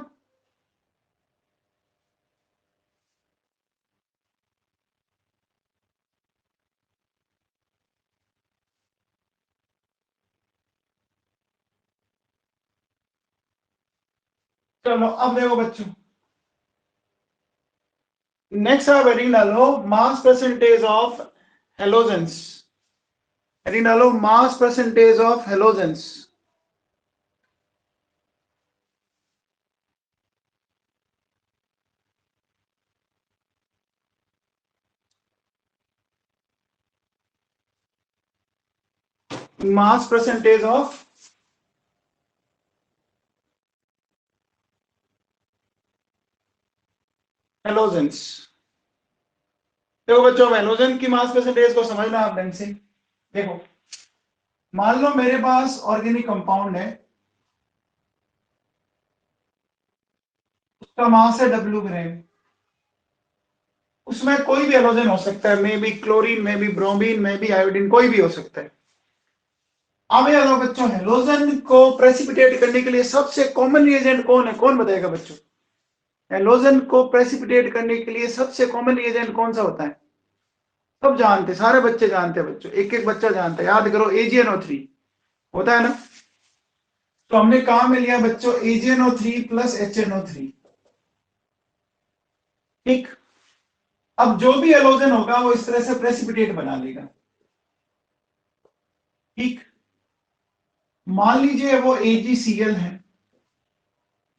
चलो अब देखो बच्चों, नेक्स्ट आप हेडिंग डालो mass percentage of halogens. Heading डालो mass percentage of halogens. Mass percentage of halogens. देखो बच्चों, हेलोजन की मास परसेंटेज को समझना आप ढंग से। देखो, मान लो मेरे पास ऑर्गेनिक कंपाउंड है, उसका मास है W ग्राम। उसमें कोई भी हेलोजन हो सकता है, may be chlorine, may be bromine, may be iodine, कोई भी हो सकता है। अब याद हो बच्चों, हेलोजन को प्रेसिपिटेट करने के लिए सबसे कॉमन रिएजेंट कौन है? कौन बताएगा बच्चों? हेलोजन को प्रेसिपिटेट करने के लिए सबसे कॉमन रिएजेंट कौन सा होता है? सब जानते, सारे बच्चे जानते हैं बच्चों, एक एक बच्चा जानता है। याद करो, AgNO3 होता है ना। तो हमने काम में लिया बच्चों AgNO3 प्लस HNO3। ठीक, अब जो भी हेलोजन होगा वो इस तरह से प्रेसिपिटेट बना लेगा। ठीक, मान लीजिए वो AgCl है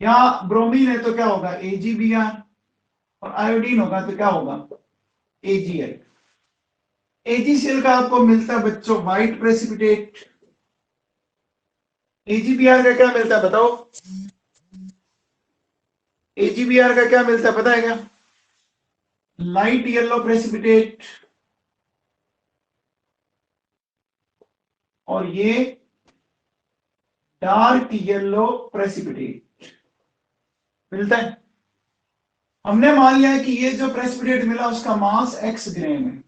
या ब्रोमीन है तो क्या होगा AgBr, और आयोडीन होगा तो क्या होगा AgI। AgCl का आपको मिलता है बच्चों व्हाइट प्रेसिपिटेट, AgBr का क्या मिलता है बताओ, AgBr का क्या मिलता है पता है क्या, लाइट येलो प्रेसिपिटेट, और ये डार्क येलो प्रेसिपिटेट मिलता है। हमने मान लिया है कि ये जो प्रेसिपिटेट मिला उसका मास x ग्राम है,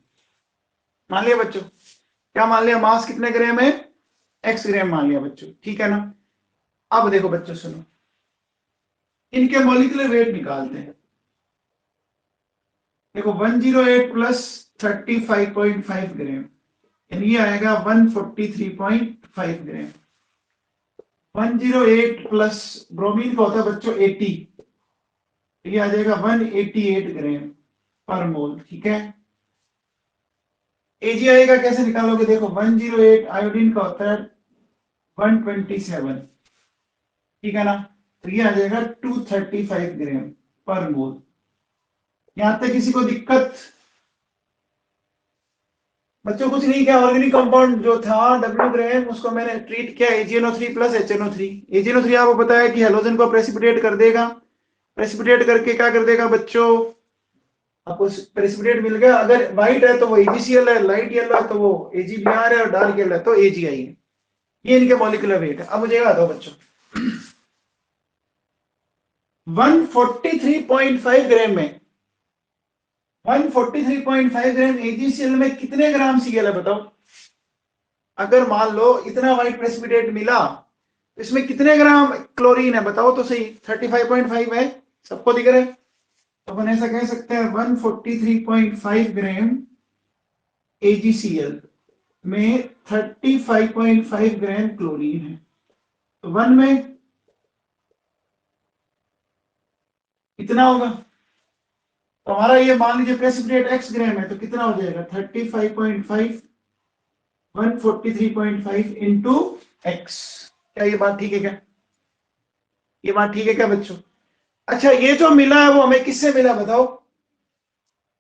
मान लिया बच्चों, क्या मान लिया, मास कितने ग्राम है, x ग्राम मान लिया बच्चों, ठीक है ना। अब देखो बच्चों सुनो, इनके मॉलिक्यूलर वेट निकालते हैं। देखो 108 प्लस 35.5 ग्राम, यानी ये आएगा 143.5 ग्राम। 108 प्लस ब्रोमीन का होता है बच्चों 80, ये आ जाएगा 188 ग्राम पर मोल, ठीक है। AgI का कैसे निकालोगे, देखो 108 आयोडीन का होता है 127, ठीक है ना, तो ये आ जाएगा 235 ग्राम पर मोल। यहां तक किसी को दिक्कत बच्चों, कुछ नहीं किया, ऑर्गेनिक कंपाउंड जो था W ग्राम उसको मैंने ट्रीट किया AgNO3 प्लस HNO3। AgNO3 आपको पता है कि हेलोजन को प्रेसिपिटेट कर देगा, प्रेसिपिटेट करके क्या कर देगा बच्चों, आपको प्रेसिपिटेट मिल गया। अगर व्हाइट है तो वो AgCl है, लाइट येलो है तो वो AgBr है, और डार्क येलो है तो AgI है। ये इनके मॉलिक्यूलर वेट है। अब मुझे बता दो बच्चों 143.5 ग्राम में 143.5 ग्राम AgCl में कितने ग्राम Cl है बताओ। अगर मान लो इतना व्हाइट प्रेसिपिटेट मिला, इसमें कितने ग्राम क्लोरीन है बताओ तो सही। 35.5 है, सबको दिख रहा है, तो अपन ऐसा कह सकते हैं 143.5 ग्राम AgCl में 35.5 ग्राम क्लोरीन है, तो वन में कितना होगा। तो हमारा ये मान लीजिए प्रेसिपिटेट x ग्राम है, तो कितना हो जाएगा 35.5 143.5 इंटू एक्स। क्या ये बात ठीक है क्या, ये बात ठीक है क्या बच्चों। अच्छा ये जो मिला है वो हमें किससे मिला बताओ,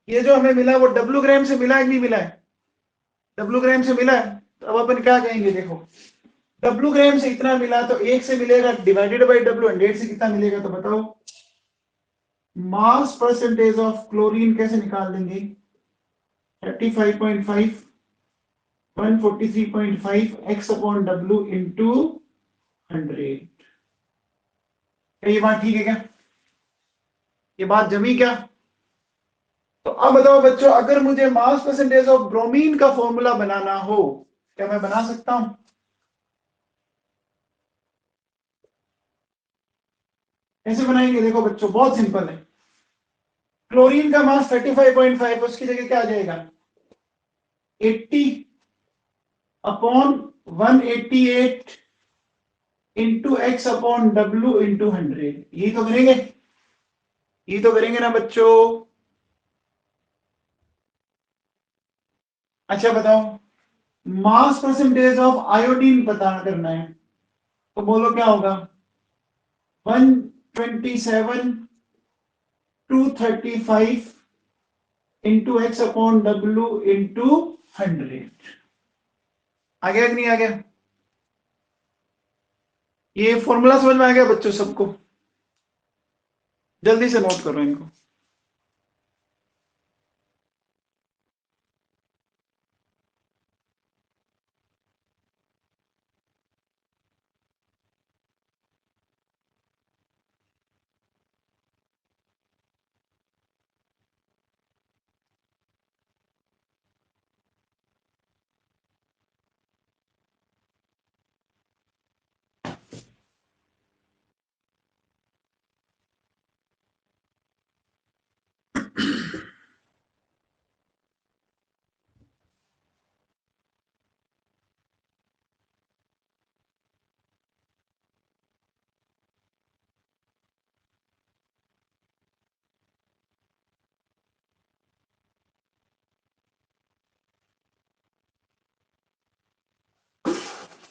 ये जो हमें मिला है वो W ग्राम से मिला है कि नहीं मिला है, W ग्राम से मिला है। तो अब अपन क्या कहेंगे, देखो W ग्राम से इतना मिला तो एक से मिलेगा डिवाइडेड बाई W, 100 से कितना मिलेगा तो बताओ। मास परसेंटेज ऑफ क्लोरीन कैसे निकाल देंगे, 35.5 143.5 x अपॉन W इंटू 100। ये बात ठीक है क्या, ये बात जमी क्या। तो अब बताओ बच्चों, अगर मुझे मास परसेंटेज ऑफ ब्रोमीन का फॉर्मूला बनाना हो, क्या मैं बना सकता हूं। कैसे बनाएंगे, देखो बच्चों बहुत सिंपल है। क्लोरीन का मास 35.5, उसकी जगह क्या आ जाएगा 80 upon 188 into x upon W into 100। यही तो करेंगे, यही तो करेंगे ना बच्चों। अच्छा बताओ, मास परसेंटेज ऑफ आयोडीन पता करना है, तो बोलो क्या होगा 127 235 into x upon W into 100। आ गया कि नहीं आ गया, ये फॉर्मूला समझ में आ गया बच्चों सबको, जल्दी से नोट करो इनको।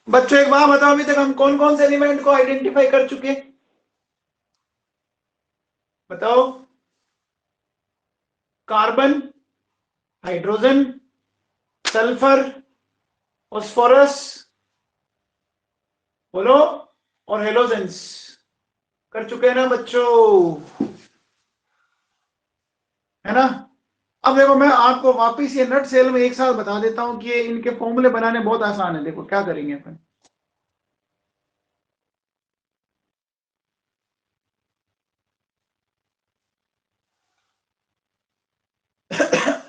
बच्चों एक बात बताओ, अभी तक हम कौन कौन से एलिमेंट को आइडेंटिफाई कर चुके? बताओ। कार्बन, हाइड्रोजन, सल्फर, फास्फोरस, बोलो, और हेलोजेंस कर चुके हैं ना बच्चों, है ना? अब देखो मैं आपको वापिस ये नट सेल में एक साथ बता देता हूं कि ये इनके फॉर्मूले बनाने बहुत आसान है। देखो क्या करेंगे अपन।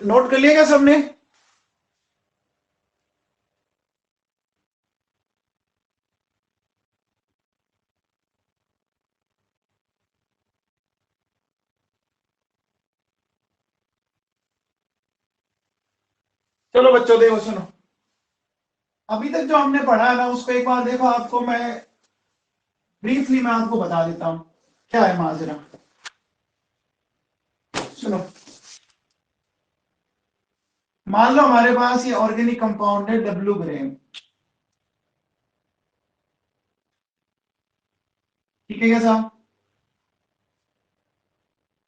नोट कर लिया क्या सबने? चलो बच्चों देखो सुनो, अभी तक जो हमने पढ़ा है ना उसको एक बार देखो, आपको मैं ब्रीफली मैं आपको बता देता हूं क्या है माजरा। सुनो, मान लो हमारे पास ये ऑर्गेनिक कंपाउंड है डब्ल्यू ग्रेम, ठीक है क्या साहब?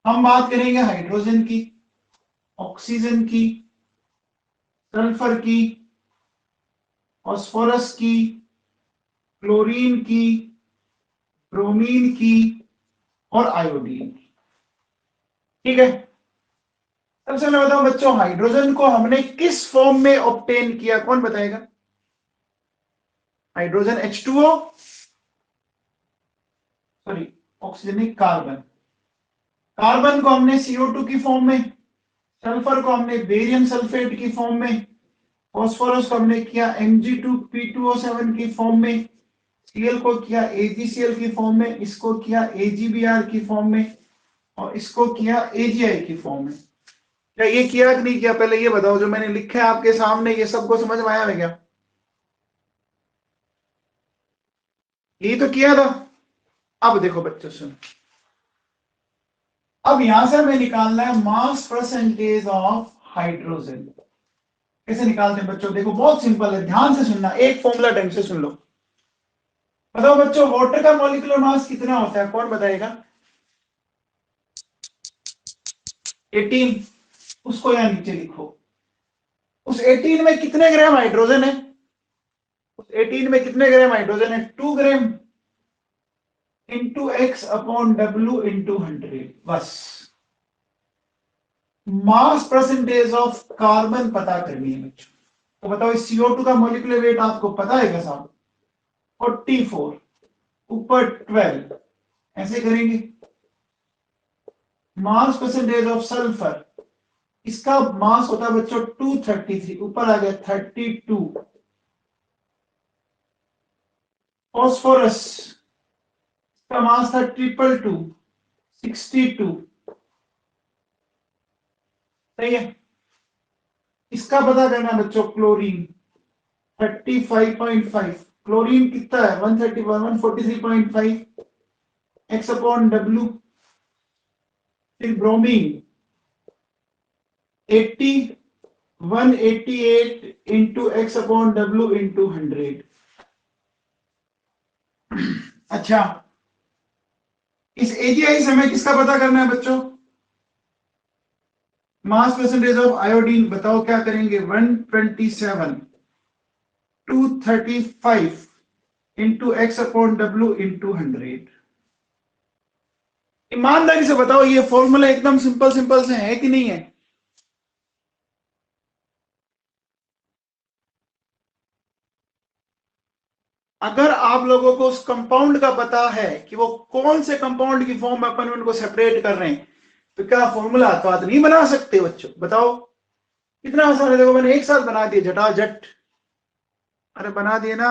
हम बात करेंगे हाइड्रोजन की, ऑक्सीजन की, सल्फर की, फास्फोरस की, क्लोरीन की, ब्रोमीन की, और आयोडीन की, ठीक है? सबसे पहले बताओ बच्चों, हाइड्रोजन को हमने किस फॉर्म में ऑब्टेन किया, कौन बताएगा? Hydrogen H2O, sorry, oxygenic carbon. Carbon को हमने CO2 की फॉर्म में, सल्फर को हमने बेरियम सल्फेट की फॉर्म में, फास्फोरस को हमने किया Mg2P2O7 की फॉर्म में, Cl को किया AgCl की फॉर्म में, इसको किया AgBr की फॉर्म में, और इसको किया AgI की फॉर्म में। क्या ये किया कि नहीं किया? पहले ये बताओ, जो मैंने लिखा है आपके सामने ये सबको समझ में आया है क्या? यही तो किया था। अब देखो बच्चों सुनो, अब यहां से हमें निकालना है मास परसेंटेज ऑफ हाइड्रोजन। कैसे निकालते हैं बच्चों? देखो बहुत सिंपल है, ध्यान से सुनना, एक फॉर्मूला ढंग से सुन लो। बताओ बच्चों, वाटर का मॉलिक्यूलर मास कितना होता है, कौन बताएगा? 18। उसको यहां नीचे लिखो। उस 18 में कितने ग्राम हाइड्रोजन है? उस 18 में कितने ग्राम हाइड्रोजन है? 2 gram into x upon W into 100, बस। मास परसेंटेज ऑफ कार्बन पता करनी है बच्चों। तो बताओ इस CO2 का मॉलिक्यूलर वेट आपको पता है क्या साहब? 44 ऊपर 12, ऐसे करेंगे। मास परसेंटेज ऑफ सल्फर, इसका मास होता है बच्चों 233, ऊपर आ गया 32। फास्फोरस का मास था 222, 62, सही है। इसका पता करना है बच्चों क्लोरीन 35.5, क्लोरीन कितना है? 131, 143.5, एक्स अपॉन डब्ल्यू। फिर bromine 80, 188 into x upon W into 100। अच्छा, इस AgI से हमें किसका पता करना है बच्चों? मास परसेंटेज ऑफ आयोडीन। बताओ क्या करेंगे? 127, 235 into x upon W into 100। ईमानदारी से बताओ, ये फॉर्मूला एकदम सिंपल सिंपल से है कि नहीं है? अगर आप लोगों को उस कंपाउंड का पता है कि वो कौन से कंपाउंड की फॉर्म में अपन उनको सेपरेट कर रहे हैं, तो क्या फॉर्मूला हाथों हाथ नहीं बना सकते बच्चों? बताओ कितना आसान है। देखो मैंने एक साथ बना दिया झटाझट, अरे बना दिए ना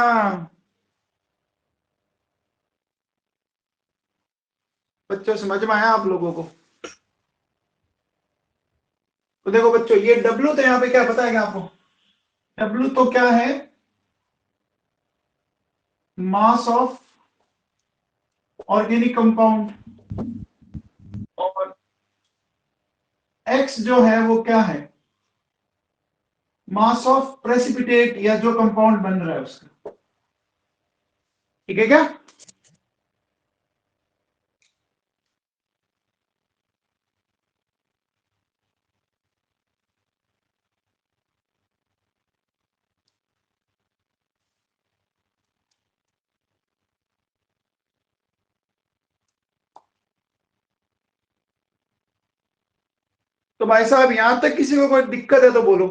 बच्चों, समझ में आया आप लोगों को? तो देखो बच्चों, ये डब्ल्यू तो यहाँ पे क्या पता है क्या आपको? डब्ल्यू तो क्या है? Mass of organic compound. और एक्स जो है वो क्या है? मास ऑफ प्रेसिपिटेट, या जो कंपाउंड बन रहा है उसका। ठीक है क्या? तो भाई साहब यहां तक किसी को कोई दिक्कत है तो बोलो।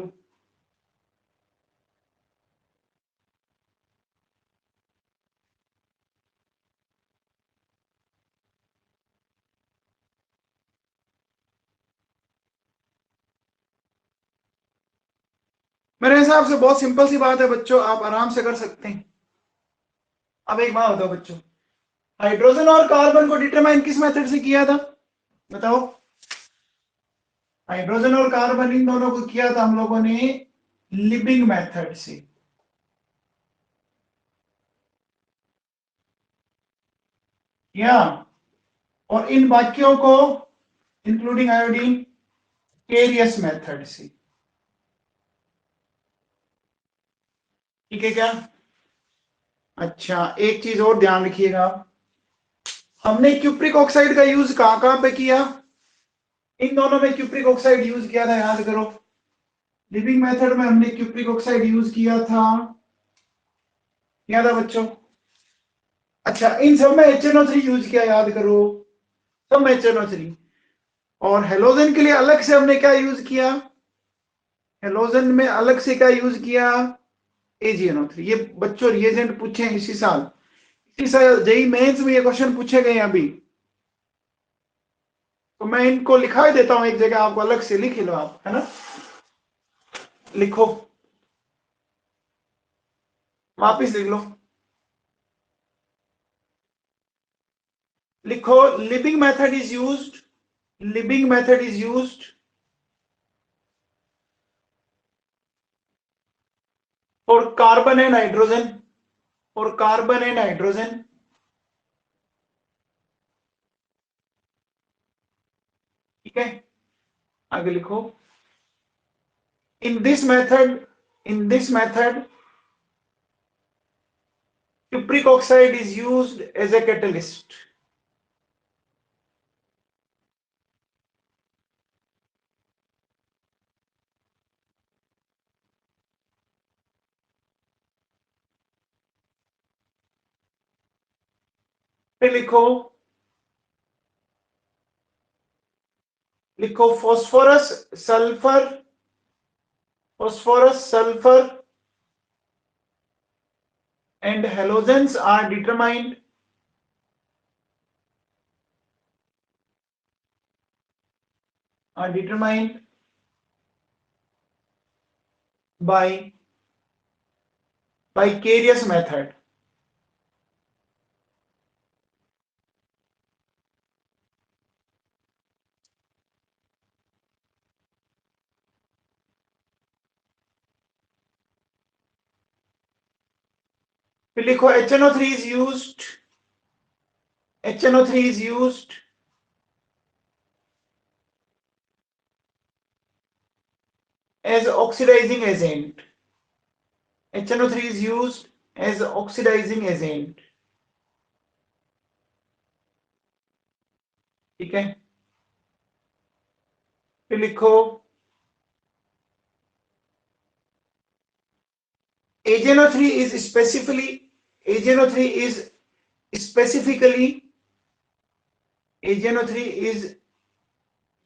मेरे हिसाब से बहुत सिंपल सी बात है बच्चों, आप आराम से कर सकते हैं। अब एक बात बताओ बच्चों, हाइड्रोजन और कार्बन को डिटरमाइन किस मेथड से किया था बताओ? हाइड्रोजन और कार्बन इन दोनों को किया था हम लोगों ने लिविंग मेथड से। या और इन बाकियों को इंक्लूडिंग आयोडीन केरियस मेथड से। ठीक है क्या? अच्छा एक चीज और ध्यान रखिएगा, हमने क्यूप्रिक ऑक्साइड का यूज कहां कहां पे किया? इन दोनों में क्यूप्रिक ऑक्साइड यूज किया था, याद करो। लिविंग मेथड में हमने क्यूप्रिक ऑक्साइड यूज किया था, याद है बच्चों? अच्छा इन सब में HNO3 यूज किया, याद करो, सब में HNO3। और हेलोजन के लिए अलग से हमने क्या यूज किया? हेलोजन में अलग से क्या यूज किया? AgNO3। ये बच्चों रिएजेंट पूछे हैं इसी साल जेई मेंस में ये क्वेश्चन पूछे गए हैं अभी, तो मैं इनको लिखा ही देता हूं एक जगह, आपको अलग से लिख लो आप, है ना? लिखो, वापिस लिख लो, लिखो living method is used, living method is used for carbon and hydrogen, for carbon and hydrogen. ठीक है, आगे लिखो, in this method cupric oxide is used as a catalyst। फिर लिखो, लिखो phosphorus sulfur and halogens are determined by Carius method। फिर लिखो HNO3 is used, HNO3 is used as oxidizing agent, HNO3 is used as oxidizing agent। ठीक है, फिर लिखो AgNO3 is specifically AgNO3 is specifically AgNO3 is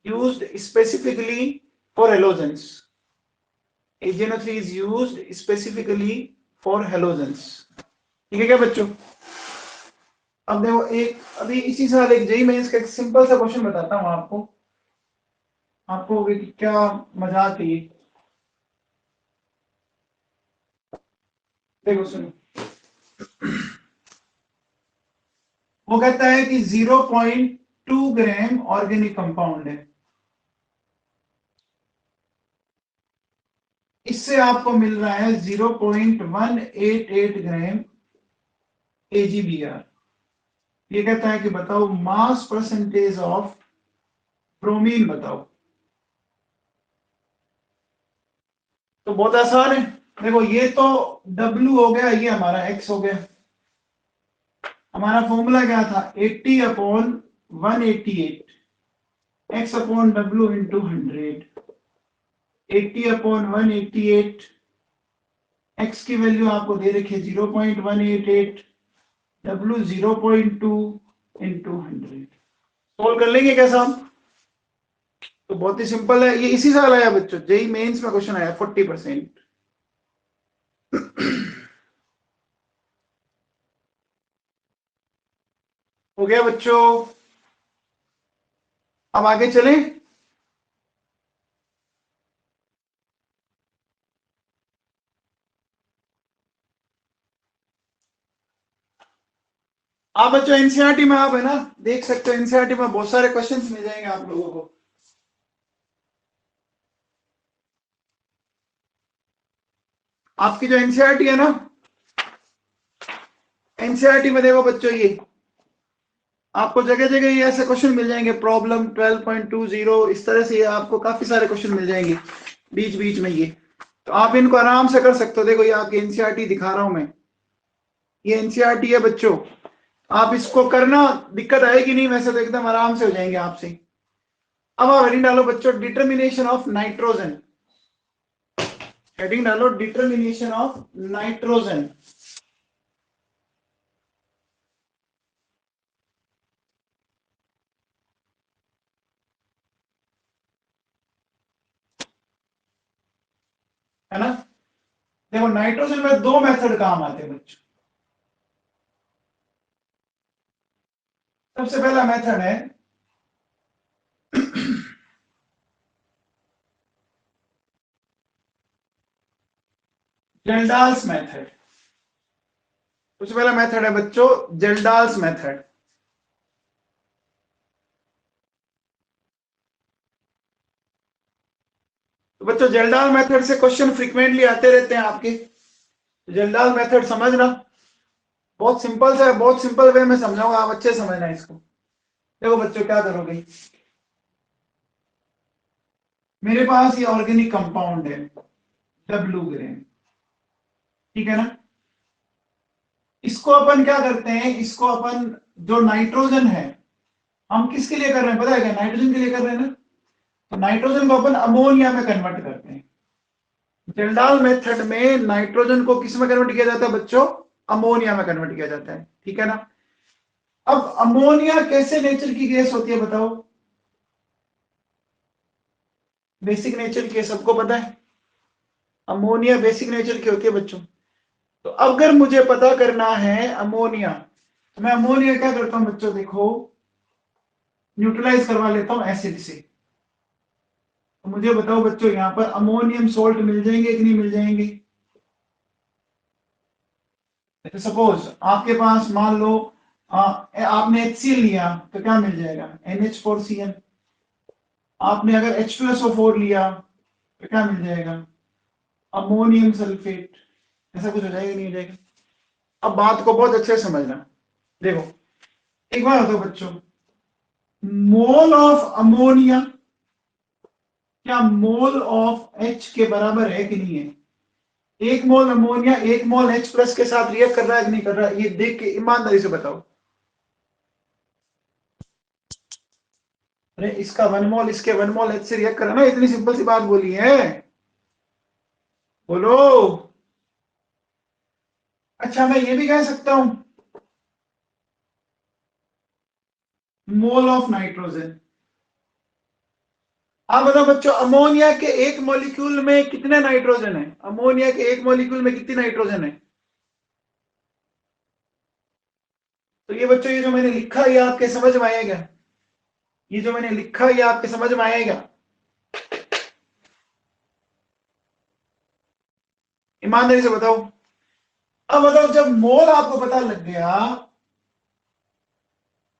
used specifically for halogens। AgNO3 is used specifically for halogens। ठीक है क्या बच्चों? अब देखो एक अभी इसी साल एक जेई मेंस का एक सिंपल सा क्वेश्चन बताता हूं आपको, आपको क्या मजाक है ये। देखो सुनो, वो कहता है कि 0.2 ग्राम ऑर्गेनिक कंपाउंड है, इससे आपको मिल रहा है 0.188 ग्राम AgBr। ये कहता है कि बताओ मास परसेंटेज ऑफ ब्रोमीन बताओ। तो बहुत आसान है, देखो ये तो W हो गया, ये हमारा X हो गया, हमारा फॉर्मूला क्या था, 80 upon 188 x upon W into 100। 80 upon 188 x की वैल्यू आपको दे रखी है 0.188, W 0.2 इंटू 100। सोल्व कर लेंगे कैसा हम? तो बहुत ही सिंपल है, ये इसी साल आया बच्चों, जेई मेंस में क्वेश्चन आया 40%। हो गया बच्चों, अब आगे चलें। आप बच्चों एनसीईआरटी में आप है ना देख सकते हो, एनसीईआरटी में बहुत सारे क्वेश्चंस मिल जाएंगे आप लोगों को। आपकी जो एनसीईआरटी है ना, एनसीईआरटी में देखो बच्चों, ये आपको जगह जगह ये ऐसे क्वेश्चन मिल जाएंगे, प्रॉब्लम 12.20 इस तरह से ये आपको काफी सारे क्वेश्चन मिल जाएंगे बीच बीच में। ये तो आप इनको आराम से कर सकते हो। देखो ये आपकी एनसीईआरटी दिखा रहा हूं मैं, ये एनसीईआरटी है बच्चों, आप इसको करना, दिक्कत आएगी नहीं, वैसे तो एकदम आराम से हो जाएंगे आपसे। अब आप हेडिंग डालो बच्चों, डिटर्मिनेशन ऑफ नाइट्रोजन। हेडिंग डालो डिटर्मिनेशन ऑफ नाइट्रोजन। है ना, देखो नाइट्रोजन में दो मेथड काम आते हैं बच्चों। सबसे पहला मेथड है जेल्डाल्स मेथड। सबसे पहला मेथड है बच्चों जेल्डाल्स मेथड। तो बच्चों जेल्डाल मेथड से क्वेश्चन फ्रीक्वेंटली आते रहते हैं आपके। जेल्डाल मेथड समझना बहुत सिंपल सा है, बहुत सिंपल वे में समझाऊंगा, आप अच्छे समझना इसको। देखो बच्चों क्या करोगे, मेरे पास ये ऑर्गेनिक कंपाउंड है डब्ल्यू ग्रेन, ठीक है ना। इसको अपन क्या करते हैं, इसको अपन जो नाइट्रोजन है, हम किसके लिए कर रहे हैं पता है क्या, नाइट्रोजन के लिए कर रहे हैं ना। तो नाइट्रोजन को अपन अमोनिया में कन्वर्ट करते हैं। जेल्डाल मेथड में नाइट्रोजन को किस में कन्वर्ट किया जाता है बच्चों, अमोनिया में कन्वर्ट किया जाता है, ठीक है ना। अब अमोनिया कैसे नेचर की गैस होती है बताओ, बेसिक नेचर की, सबको पता है अमोनिया बेसिक नेचर की होती है बच्चों। तो अगर मुझे पता करना है अमोनिया, तो मैं अमोनिया क्या करता हूं बच्चों, देखो न्यूट्रलाइज करवा लेता हूं एसिड से। तो मुझे बताओ बच्चों यहां पर अमोनियम सोल्ट मिल जाएंगे कि नहीं मिल जाएंगे। सपोज आपके पास मान लो आपने HCl लिया तो क्या मिल जाएगा, NH4Cl। आपने अगर H2SO4 लिया तो क्या मिल जाएगा, अमोनियम सल्फेट। ऐसा कुछ हो जाएगा नहीं हो जाएगा। अब बात को बहुत अच्छे से समझना, देखो एक बार बताओ बच्चों, मोल ऑफ अमोनिया क्या मोल ऑफ H के बराबर है कि नहीं है। एक मोल अमोनिया एक मोल H प्लस के साथ रिएक्ट कर रहा है कि नहीं कर रहा है, ये देख के ईमानदारी से बताओ। अरे इसका 1 मोल इसके 1 मोल H से रिएक्ट कर रहा है ना, इतनी सिंपल सी बात बोली है, बोलो। अच्छा मैं ये भी कह सकता हूं मोल ऑफ नाइट्रोजन। आप बताओ बच्चों अमोनिया के एक मॉलिक्यूल में कितने नाइट्रोजन है, अमोनिया के एक मॉलिक्यूल में कितनी नाइट्रोजन है। तो ये बच्चों ये जो मैंने लिखा ये आपके समझ में आएगा, ये जो मैंने लिखा ये आपके समझ में आएगा, ईमानदारी से बताओ। अब बताओ जब मोल आपको पता लग गया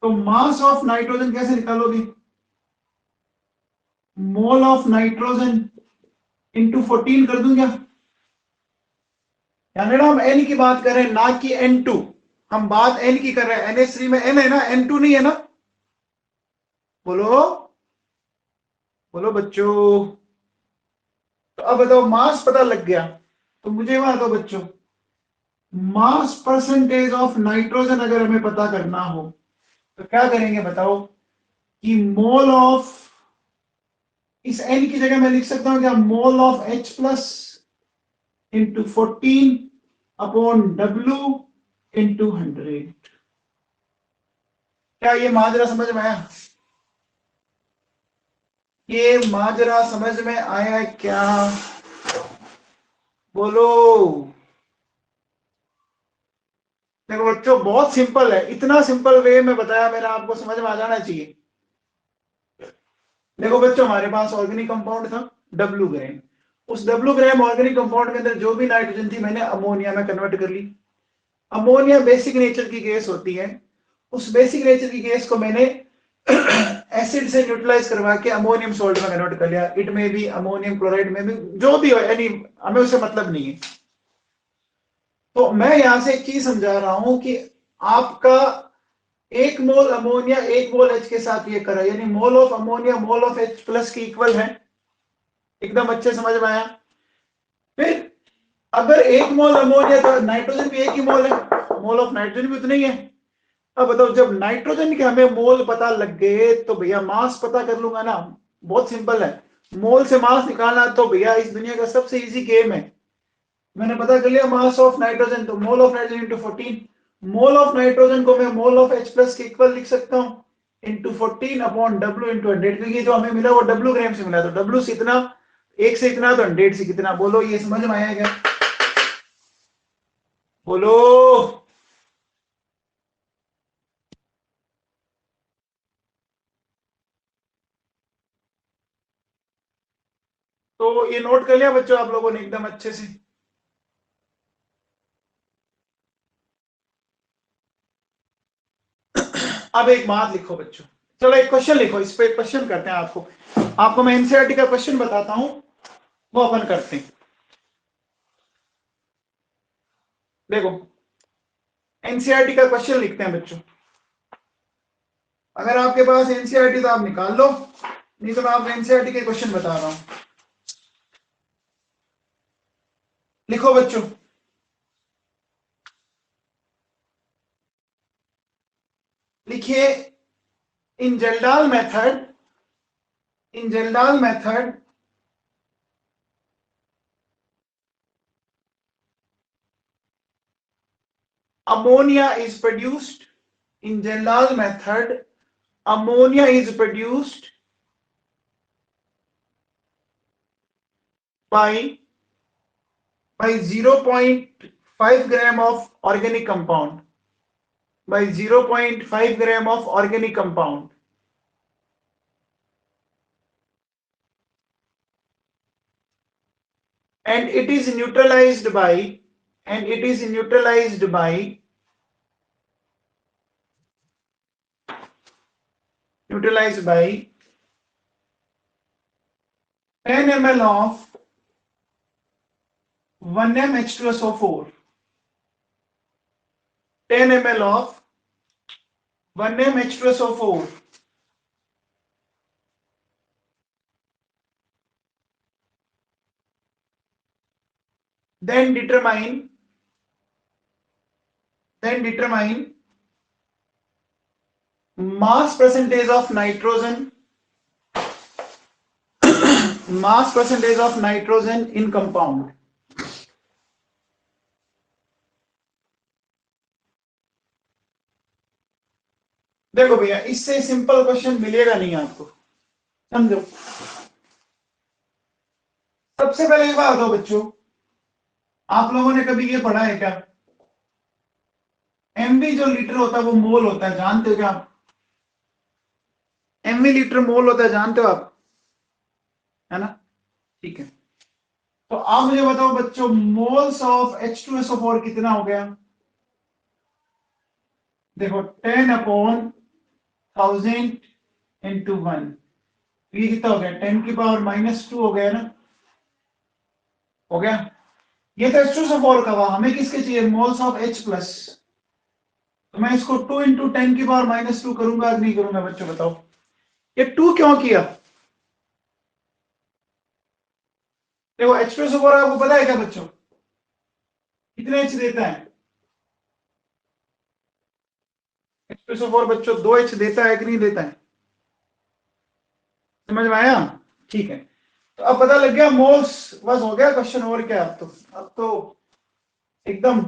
तो मास ऑफ नाइट्रोजन कैसे निकालोगे, मोल ऑफ नाइट्रोजन इंटू 14 कर दूं क्या। यानी ना हम एन की बात कर रहे हैं ना कि N2, हम बात एन की कर रहे हैं, NH3 में एन है ना, N2 नहीं है ना। बोलो बोलो बच्चों। तो अब बताओ मास पता लग गया, तो मुझे वहां दो बच्चों, मास परसेंटेज ऑफ नाइट्रोजन अगर हमें पता करना हो तो क्या करेंगे बताओ, कि मोल ऑफ, इस एन की जगह मैं लिख सकता हूं क्या, mole of H plus into 14 upon W into 100। क्या ये माजरा समझ में आया? ये माजरा समझ में आया क्या? बोलो। देखो बच्चों बहुत सिंपल है, इतना सिंपल वे में बताया मैंने, आपको समझ में आ जाना चाहिए। देखो बच्चों हमारे पास ऑर्गेनिक कंपाउंड था डब्ल्यू ग्राम, उस डब्ल्यू ग्राम ऑर्गेनिक कंपाउंड के अंदर जो भी नाइट्रोजन थी मैंने अमोनिया में कन्वर्ट कर ली। अमोनिया बेसिक नेचर की गैस होती है, उस बेसिक नेचर की गैस को मैंने एसिड से न्यूट्रलाइज करवा के अमोनियम सॉल्ट में कन्वर्ट कर लिया। इट में भी अमोनियम क्लोराइड में भी, जो भी हो, यानी हमें उससे मतलब नहीं है। तो मैं यहां से एक चीज समझा रहा हूं कि आपका 1 मोल अमोनिया 1 मोल H के साथ ये करा, यानी mole of ammonia mole of H plus की इक्वल है। एकदम अच्छे समझ में आया? फिर अगर 1 मोल अमोनिया, तो नाइट्रोजन भी एक ही मोल है, मोल ऑफ नाइट्रोजन भी उतना ही है। अब बताओ जब नाइट्रोजन के हमें मोल पता लग गए तो भैया मास पता कर लूंगा ना। बहुत सिंपल है, मोल से मास निकालना तो भैया इस दुनिया का सबसे इजी गेम है। मैंने पता कर लिया मास ऑफ नाइट्रोजन, तो mole of nitrogen into 14। Mole of nitrogen को मैं मोल ऑफ H प्लस के इक्वल लिख सकता हूँ, इंटू 14 अपॉन W इंटू 100, क्योंकि जो हमें मिला वो डब्ल्यू ग्राम से मिला, तो डब्ल्यू से इतना, एक से इतना तो 100 से कितना। बोलो ये समझ में आया क्या? बोलो। तो ये नोट कर लिया बच्चों आप लोगों ने एकदम अच्छे से? अब एक बात लिखो बच्चों, चलो एक क्वेश्चन लिखो, इस पे क्वेश्चन करते हैं। आपको मैं एनसीईआरटी का क्वेश्चन बताता हूं, वो अपन करते हैं। देखो एनसीईआरटी का क्वेश्चन लिखते हैं बच्चों। अगर आपके पास एनसीईआरटी तो आप निकाल लो, नहीं तो मैं आपको एनसीईआरटी के क्वेश्चन बता रहा हूं। लिखो बच्चों, लिखिए, in Kjeldahl method, in Kjeldahl method ammonia is produced, in Jindal method ammonia is produced by 0.5 gram of organic compound, by 0.5 gram of organic compound, and it is neutralized by, and it is neutralized by 10 ml of 1m H2SO4, 10 ml of 1m H2SO4. Then determine mass percentage of nitrogen, mass percentage of nitrogen in compound. देखो भैया इससे simple question मिलेगा नहीं आपको, समझो। सबसे पहले एक बात बताओ बच्चों, आप लोगों ने कभी ये पढ़ा है क्या, एमवी जो लीटर होता है वो मोल होता है, जानते हो क्या आप? एमवी लीटर मोल होता है, जानते हो आप? है ना? ठीक है। तो आप मुझे बताओ बच्चों, मोल्स ऑफ H2SO4 कितना हो गया? देखो 10 अपॉन 1000 इंटू 1, ये कितना हो गया, 10 की पावर -2 हो गया ना? हो गया। ये तो H2SO4 का हुआ, हमें किसके चाहिए, मोल्स ऑफ H प्लस। तो मैं इसको 2 इंटू 10 की पावर -2 करूंगा नहीं करूंगा बच्चों बताओ? ये 2 क्यों किया? देखो H2SO4 आपको पता है क्या बच्चों, कितने H देता है? H2SO4 बच्चों 2H देता है कि नहीं देता है? समझ में आया? ठीक है, तो अब पता लग गया मोल्स, बस हो गया क्वेश्चन। और क्या, अब तो एकदम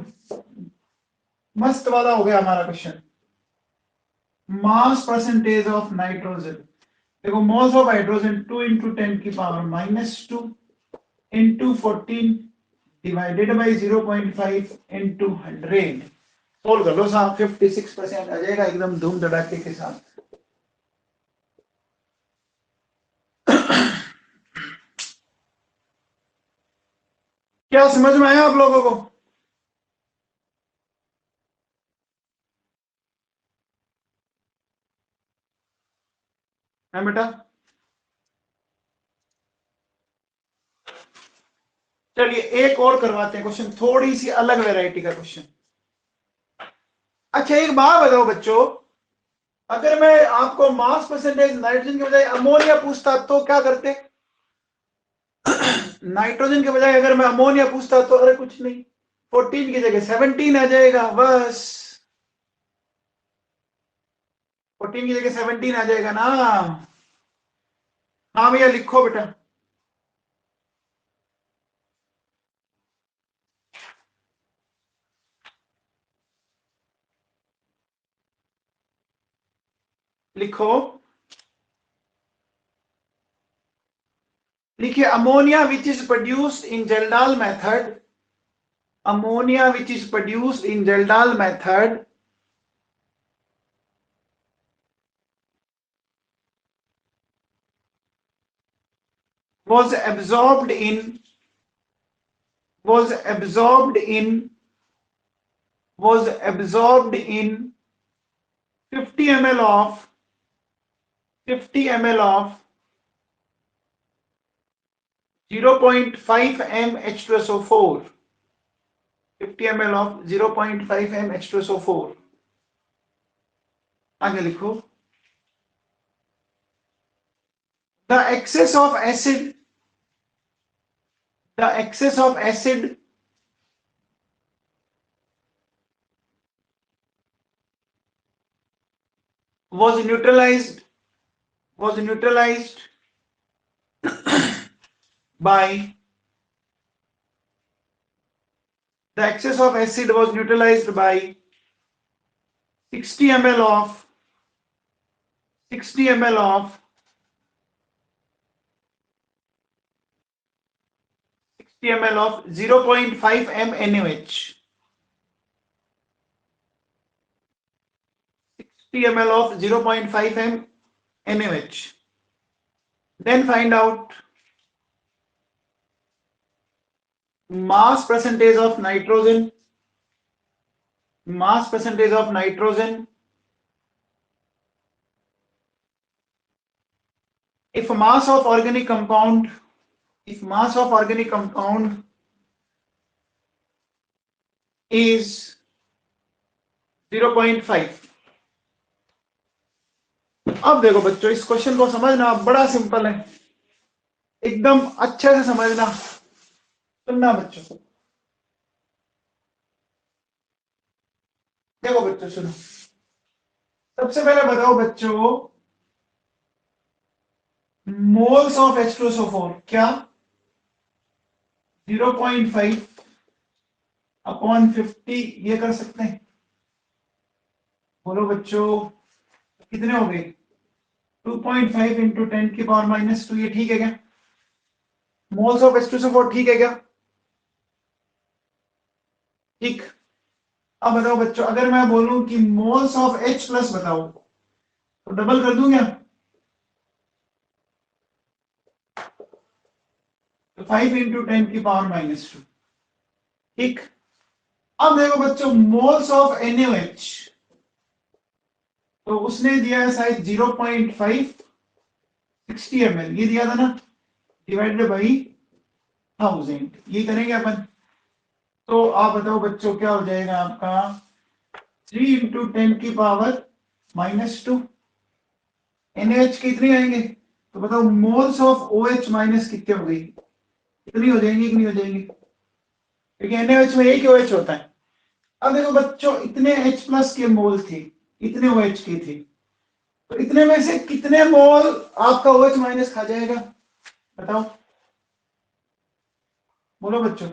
मस्त वाला हो गया हमारा question. Mass percentage of nitrogen, देखो moles of hydrogen 2 × 10⁻⁻2 into 14 divided by 0.5 into 100। Solve कर लो साहब, 56% आ जाएगा एकदम धूम धड़ाके के साथ। क्या समझ में आया आप लोगों को? है बेटा? चलिए एक और करवाते हैं क्वेश्चन, थोड़ी सी अलग वैरायटी का क्वेश्चन। अच्छा एक बात बताओ बच्चों, अगर मैं आपको मास परसेंटेज नाइट्रोजन के बजाय अमोनिया पूछता तो क्या करते? नाइट्रोजन के बजाय अगर मैं अमोनिया पूछता तो अरे कुछ नहीं, 14 की जगह 17 आ जाएगा, बस 14 की जगह 17 आ जाएगा ना। हाँ भैया लिखो बेटा। लिखो, लिखिए ammonia which is produced in Kjeldahl method, ammonia which is produced in Geldal method was absorbed in 50 ml of 0.5 m H2SO4, 50 ml of 0.5 m H2SO4। आगे लिखो, the excess of acid was neutralized by 60 ml of 0.5 m NaOH, 60 ml of 0.5 m NaOH। Then find out mass percentage of nitrogen, if mass of organic compound is 0.5। अब देखो बच्चों इस question को समझना बड़ा simple है, एकदम अच्छे से समझना, सुनना बच्चों। देखो बच्चों सुनो, सबसे पहले बताओ बच्चों मोल्स ऑफ H2SO4 क्या? 0.5 अपॉन 50 ये कर सकते हैं? बोलो बच्चों कितने हो गए? 2.5 × 10⁻⁻2, ये ठीक है क्या? मोल्स ऑफ H2SO4 ठीक है क्या? ठीक। अब बताओ बच्चों अगर मैं बोलूं कि मोल्स ऑफ H प्लस बताओ तो डबल कर दूं क्या? तो 5 × 10⁻⁻2, ठीक। अब देखो बच्चों मोल्स ऑफ NaOH, तो उसने दिया है शायद 0.5 60 ml, ये दिया था ना, डिवाइडेड बाई 1000, ये करेंगे अपन। तो आप बताओ बच्चों क्या हो जाएगा आपका? 3 × 10⁻⁻2। NaOH कितने आएंगे? तो बताओ मोल्स ऑफ OH माइनस कितने हो गई? कितनी हो जाएंगी कि नहीं हो जाएंगी? क्योंकि NaOH में एक ही OH होता है। अब देखो बच्चों इतने H प्लस के मोल थे, इतने OH की थी, तो इतने में से कितने मोल आपका OH माइनस खा जाएगा, बताओ, बोलो बच्चों।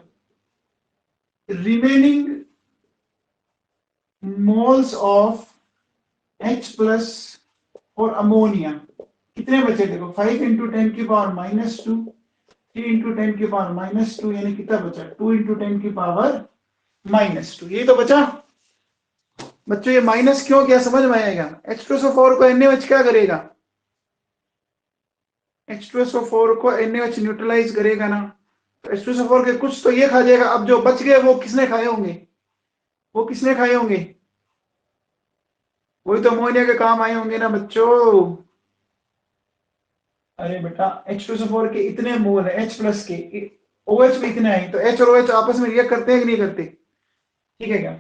Remaining moles of H plus और अमोनिया कितने बचे, देखो 5 इंटू 10 की पावर -2, 3 इंटू 10 की पावर -2, यानी कितना बचा, 2 इंटू 10 की पावर -2, यही तो बचा बच्चों। ये माइनस क्यों किया समझ में आएगा। H2SO4 को NaOH क्या करेगा, H2SO4 को NaOH न्यूट्रलाइज करेगा ना, तो H2SO4 के कुछ तो ये खा जाएगा। अब जो बच गए वो किसने खाए होंगे, वो किसने खाए होंगे, वही तो अमोनिया के काम आए होंगे ना बच्चों। अरे बेटा H2SO4 के इतने मोल है H प्लस के, OH भी इतने हैं, तो H और OH आपस में रिएक्ट करते हैं कि नहीं करते, ठीक है क्या।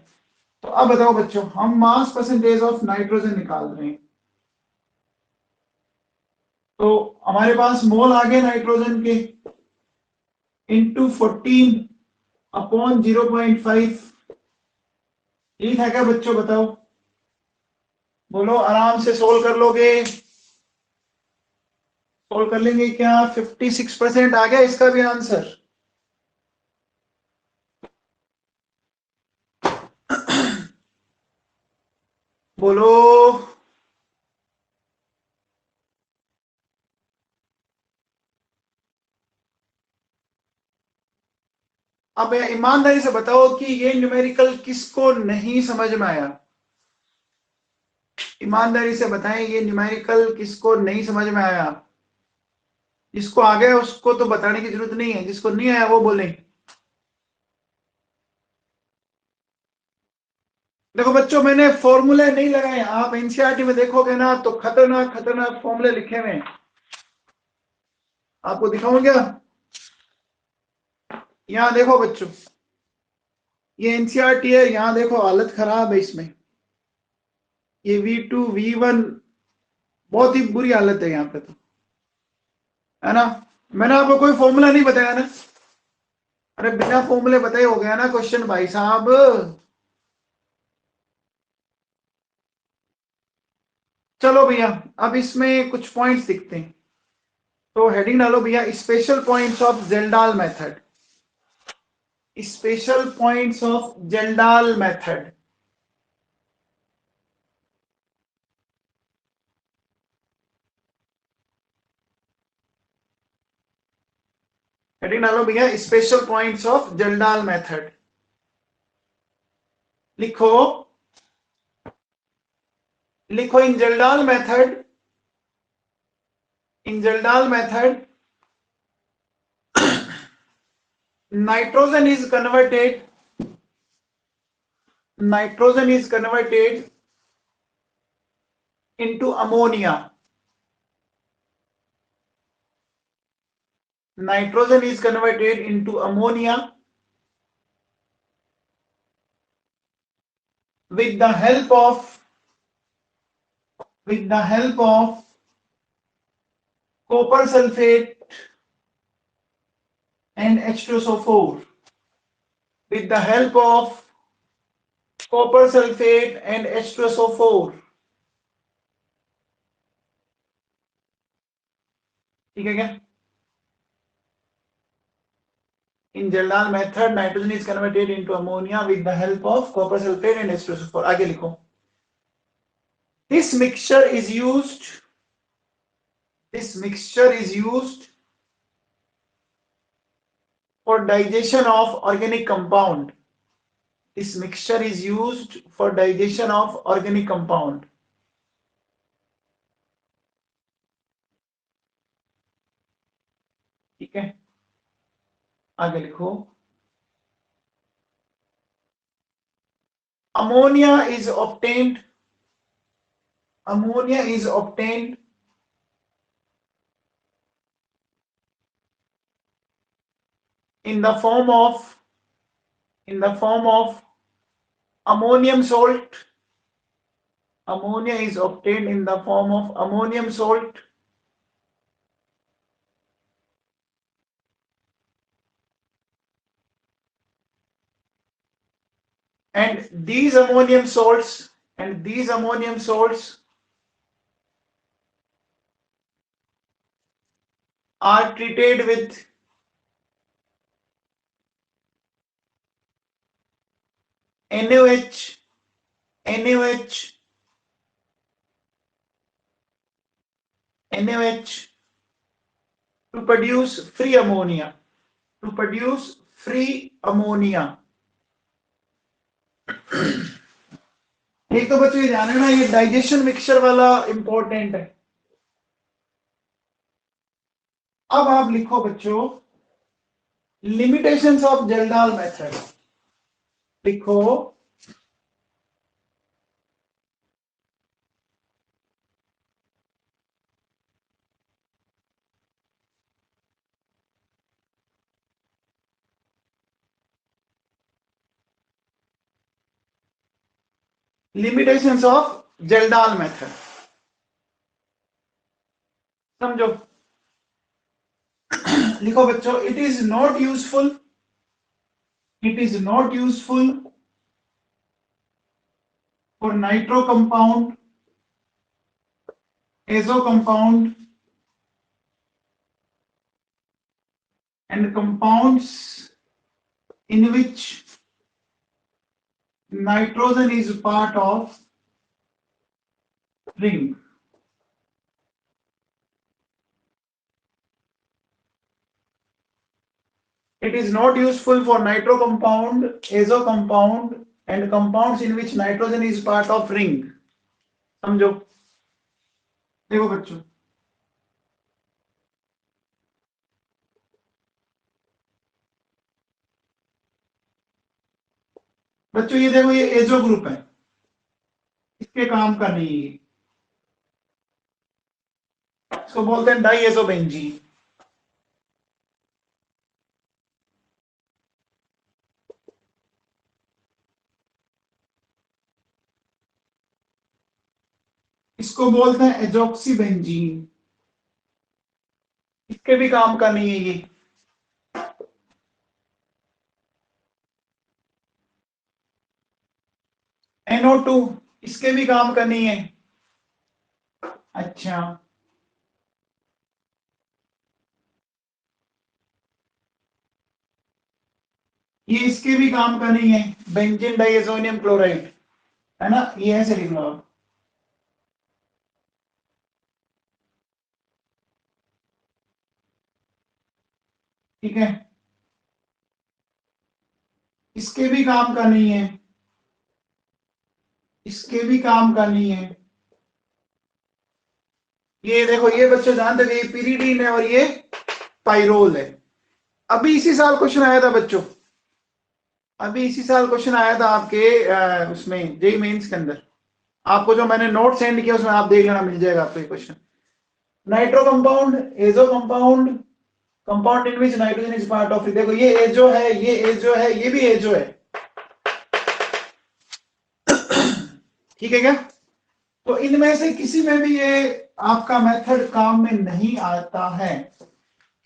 तो अब बताओ बच्चों, हम मास परसेंटेज ऑफ नाइट्रोजन निकाल रहे हैं, तो हमारे पास मोल आ गए नाइट्रोजन के इंटू 14 अपॉन 0.5, यही था क्या बच्चों, बताओ, बोलो, आराम से सोल्व कर लोगे, सोल्व कर लेंगे क्या, 56% आ गया इसका भी आंसर। बोलो, अब ईमानदारी से बताओ कि ये न्यूमेरिकल किसको नहीं समझ में आया, ईमानदारी से बताएं ये न्यूमेरिकल किसको नहीं समझ में आया। जिसको आ गया उसको तो बताने की जरूरत नहीं है, जिसको नहीं आया वो बोले। देखो बच्चों, मैंने फॉर्मूले नहीं लगाए, आप एनसीईआरटी में देखोगे ना तो खतरनाक खतरनाक फॉर्मूले लिखे हुए हैं, आपको दिखाऊं क्या, यहाँ देखो बच्चों, ये एनसीईआरटी है, यहाँ देखो हालत खराब है इसमें, ये V2 V1 बहुत ही बुरी हालत है यहाँ पे तो, है ना। मैंने आपको कोई फॉर्मूला नहीं बताया ना, अरे बिना फॉर्मूले बताए हो गया ना क्वेश्चन भाई साहब। चलो भैया, अब इसमें कुछ पॉइंट्स दिखते हैं, तो हेडिंग डालो भैया, special points of Kjeldahl method, special points of Kjeldahl method. Heading डालो भैया, special points of Kjeldahl method, लिखो, लिखो, in Kjeldahl method, in Kjeldahl method nitrogen is converted, nitrogen is converted into ammonia, nitrogen is converted into ammonia with the help of, with the help of copper sulfate and H2SO4, with the help of copper sulfate and H2SO4, ठीक है क्या। In Jaldal method, nitrogen is converted into ammonia with the help of copper sulfate and H2SO4, आगे लिखो। This mixture is used, this mixture is used for digestion of organic compound, this mixture is used for digestion of organic compound, ठीक है, आगे लिखो। Ammonia is obtained, ammonia is obtained in the form of, in the form of ammonium salt, ammonia is obtained in the form of ammonium salt and these ammonium salts, and these ammonium salts are treated with NaOH, NaOH, NaOH to produce free ammonia. To produce free ammonia. एक तो बच्चों ये जाने ना, ये digestion mixture वाला important है। अब आप लिखो बच्चों लिमिटेशंस ऑफ जेल्डाल मेथड। लिखो लिमिटेशंस ऑफ जेल्डाल मेथड। समझो, लिखो बच्चों it is not useful, it is not useful for nitro compound, azo compound and compounds in which nitrogen is part of ring. It is not useful for nitro compound, azo compound and compounds in which nitrogen is part of ring. समझो, देखो बच्चों बच्चों ये देखो, ये azo group है, इसके काम कर रही है, इसको बोलते हैं डाईएजो बेंजीन। इसको बोलते हैं एजॉक्सी बेंजीन, इसके भी काम का नहीं है ये। NO2 इसके भी काम का नहीं है। अच्छा, ये इसके भी काम का नहीं है, बेंजीन डाइएजोनियम क्लोराइड है ना, ये ऐसे लिख लो आप। ठीक है, इसके भी काम का नहीं है, इसके भी काम का नहीं है। ये देखो, ये बच्चे जानते थे, ये पिरीडीन है और ये पाइरोल है। अभी इसी साल क्वेश्चन आया था बच्चों, अभी इसी साल क्वेश्चन आया था आपके उसमें जेई मेंस के अंदर। आपको जो मैंने नोट सेंड किया उसमें आप देख लेना, मिल जाएगा आपको ये question. Nitro compound, azo compound, compound in which nitrogen is part of. देखो ये एजो है, ये एजो है, ये भी एजो है। ठीक है क्या? तो इनमें से किसी में भी ये आपका मेथड काम में नहीं आता है।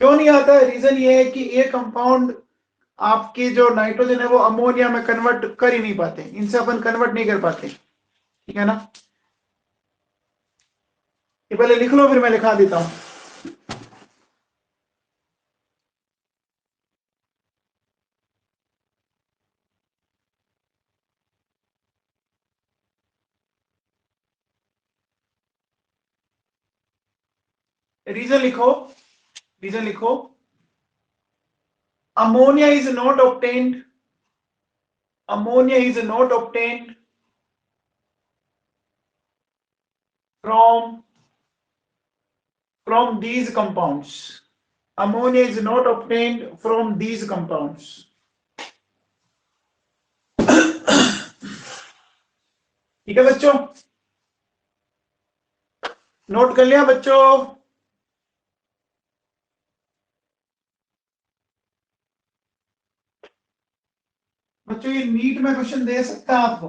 क्यों नहीं आता है? रीजन ये है कि ये कंपाउंड आपके जो नाइट्रोजन है वो अमोनिया में कन्वर्ट कर ही नहीं पाते, इनसे अपन कन्वर्ट नहीं कर पाते। ठीक है ना? ये पहले लिख लो, फिर मैं लिखा देता हूं। रीजन लिखो, रीजन लिखो। Ammonia is not obtained, ammonia is not obtained from these compounds. Ammonia is not obtained from these compounds. ठीक है बच्चों, नोट कर लिया बच्चों? बच्चों ये नीट में क्वेश्चन दे सकता है आपको।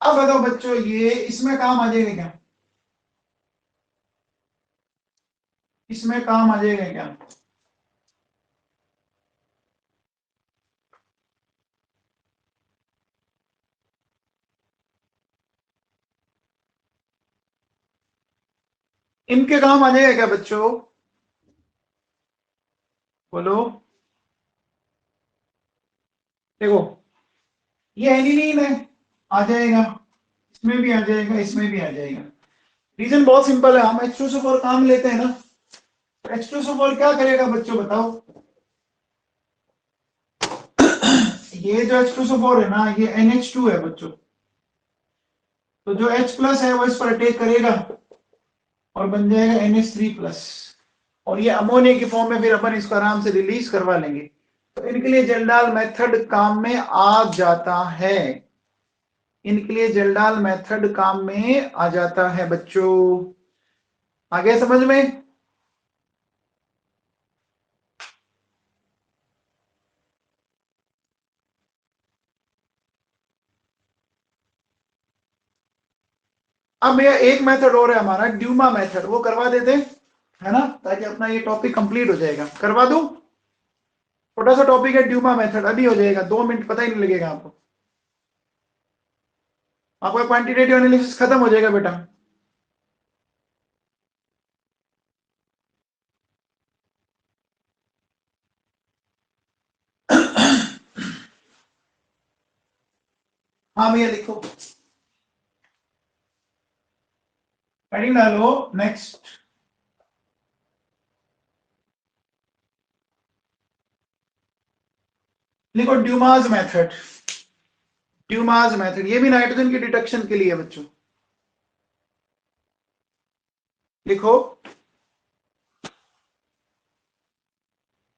अब बताओ बच्चों, ये इसमें काम आ जाएगा क्या? इसमें काम आ जाएगा क्या? इनके काम आ जाएगा क्या बच्चों, बोलो। देखो ये एनिलीन है, आ जाएगा, इसमें भी आ जाएगा, इसमें भी आ जाएगा। रीजन बहुत सिंपल है, हम H2SO4 काम लेते हैं ना, तो H2SO4 क्या करेगा बच्चों बताओ। ये जो H2SO4 है ना, ये NH2 है बच्चों, तो जो H प्लस है वो इस पर अटैक करेगा और बन जाएगा NH3+, और ये अमोनिया की फॉर्म में फिर अपन इसको आराम से रिलीज करवा लेंगे। तो इनके लिए जल्डाल मेथड काम में आ जाता है, इनके लिए जल्डाल मेथड काम में आ जाता है बच्चों, आगे समझ में। अब भैया एक मेथड और है हमारा, ड्यूमा मेथड, वो करवा देते हैं, है ना, ताकि अपना ये टॉपिक कंप्लीट हो जाएगा। करवा दूं, छोटा सा टॉपिक है ड्यूमा मेथड, अभी हो जाएगा, 2 मिनट पता ही नहीं लगेगा आपको, आपका क्वांटिटेटिव एनालिसिस खत्म हो जाएगा बेटा। हाँ भैया लिखो, हेडिंग डालो, नेक्स्ट। लिखो ड्यूमास मेथड, ड्यूमास मेथड, ये भी नाइट्रोजन की डिटेक्शन के लिए है बच्चों। लिखो,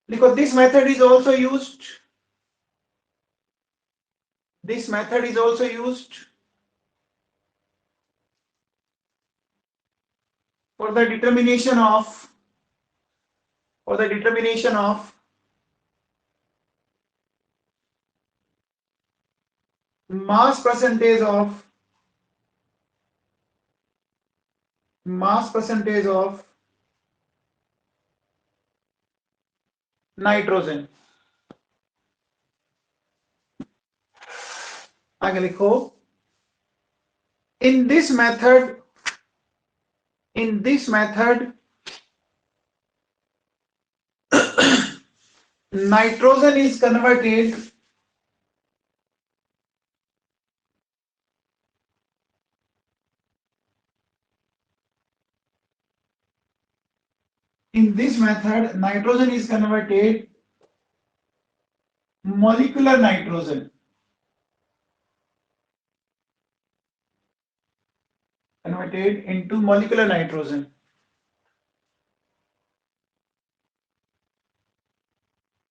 लिखो, this method is also used, this method is also used for the determination of, for the determination of mass percentage of, mass percentage of nitrogen. आगे लिखो, in this method, in this method nitrogen is converted, in this method nitrogen is converted molecular nitrogen, converted into molecular nitrogen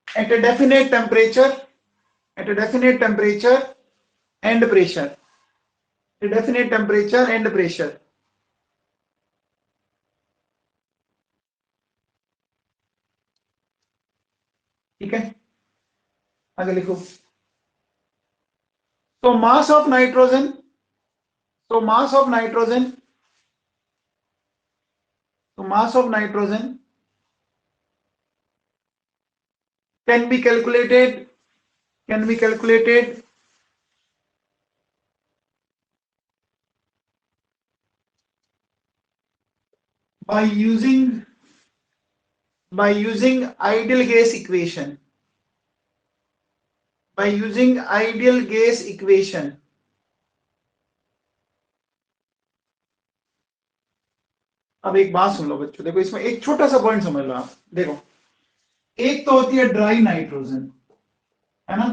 at a definite temperature, at a definite temperature and pressure, a definite temperature and pressure। ठीक है, आगे लिखो। So mass of nitrogen, so mass of nitrogen, so mass of nitrogen can be calculated, can be calculated by using, by using ideal gas equation, by using ideal gas equation। अब एक बात सुन लो बच्चों, देखो इसमें एक छोटा सा पॉइंट समझ लो आप, देखो एक तो होती है ड्राई नाइट्रोजन, है ना,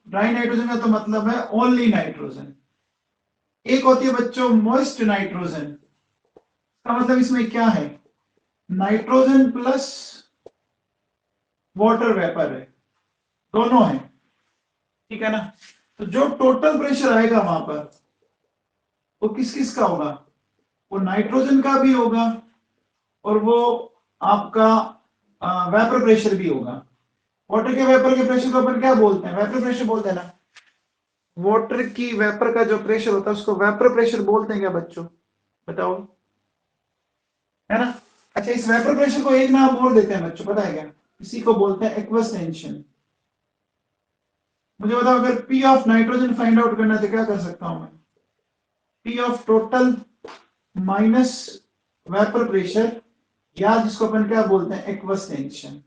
ड्राई नाइट्रोजन का तो मतलब है ओनली नाइट्रोजन। एक होती है बच्चों मॉइस्ट नाइट्रोजन, का मतलब इसमें क्या है, नाइट्रोजन प्लस वाटर वेपर है, दोनों है, ठीक है ना। तो जो टोटल प्रेशर आएगा वहां पर वो किस किस का होगा, वो नाइट्रोजन का भी होगा और वो आपका वेपर प्रेशर भी होगा। वाटर के वेपर के प्रेशर को अपन क्या बोलते हैं, वेपर प्रेशर बोलते हैं ना, वाटर की वेपर का जो प्रेशर होता है उसको वेपर प्रेशर बोलते हैं क्या बच्चों, बताओ, है ना। अच्छा, इस वेपर प्रेशर को एक नाम और देते हैं बच्चों, पता है क्या, इसी को बोलते हैं एक्वस टेंशन। मुझे बताओ, अगर P of nitrogen find out करना है तो क्या कर सकता हूं मैं, P of total minus vapour pressure, या जिसको अपन क्या बोलते हैं, एक्वस टेंशन।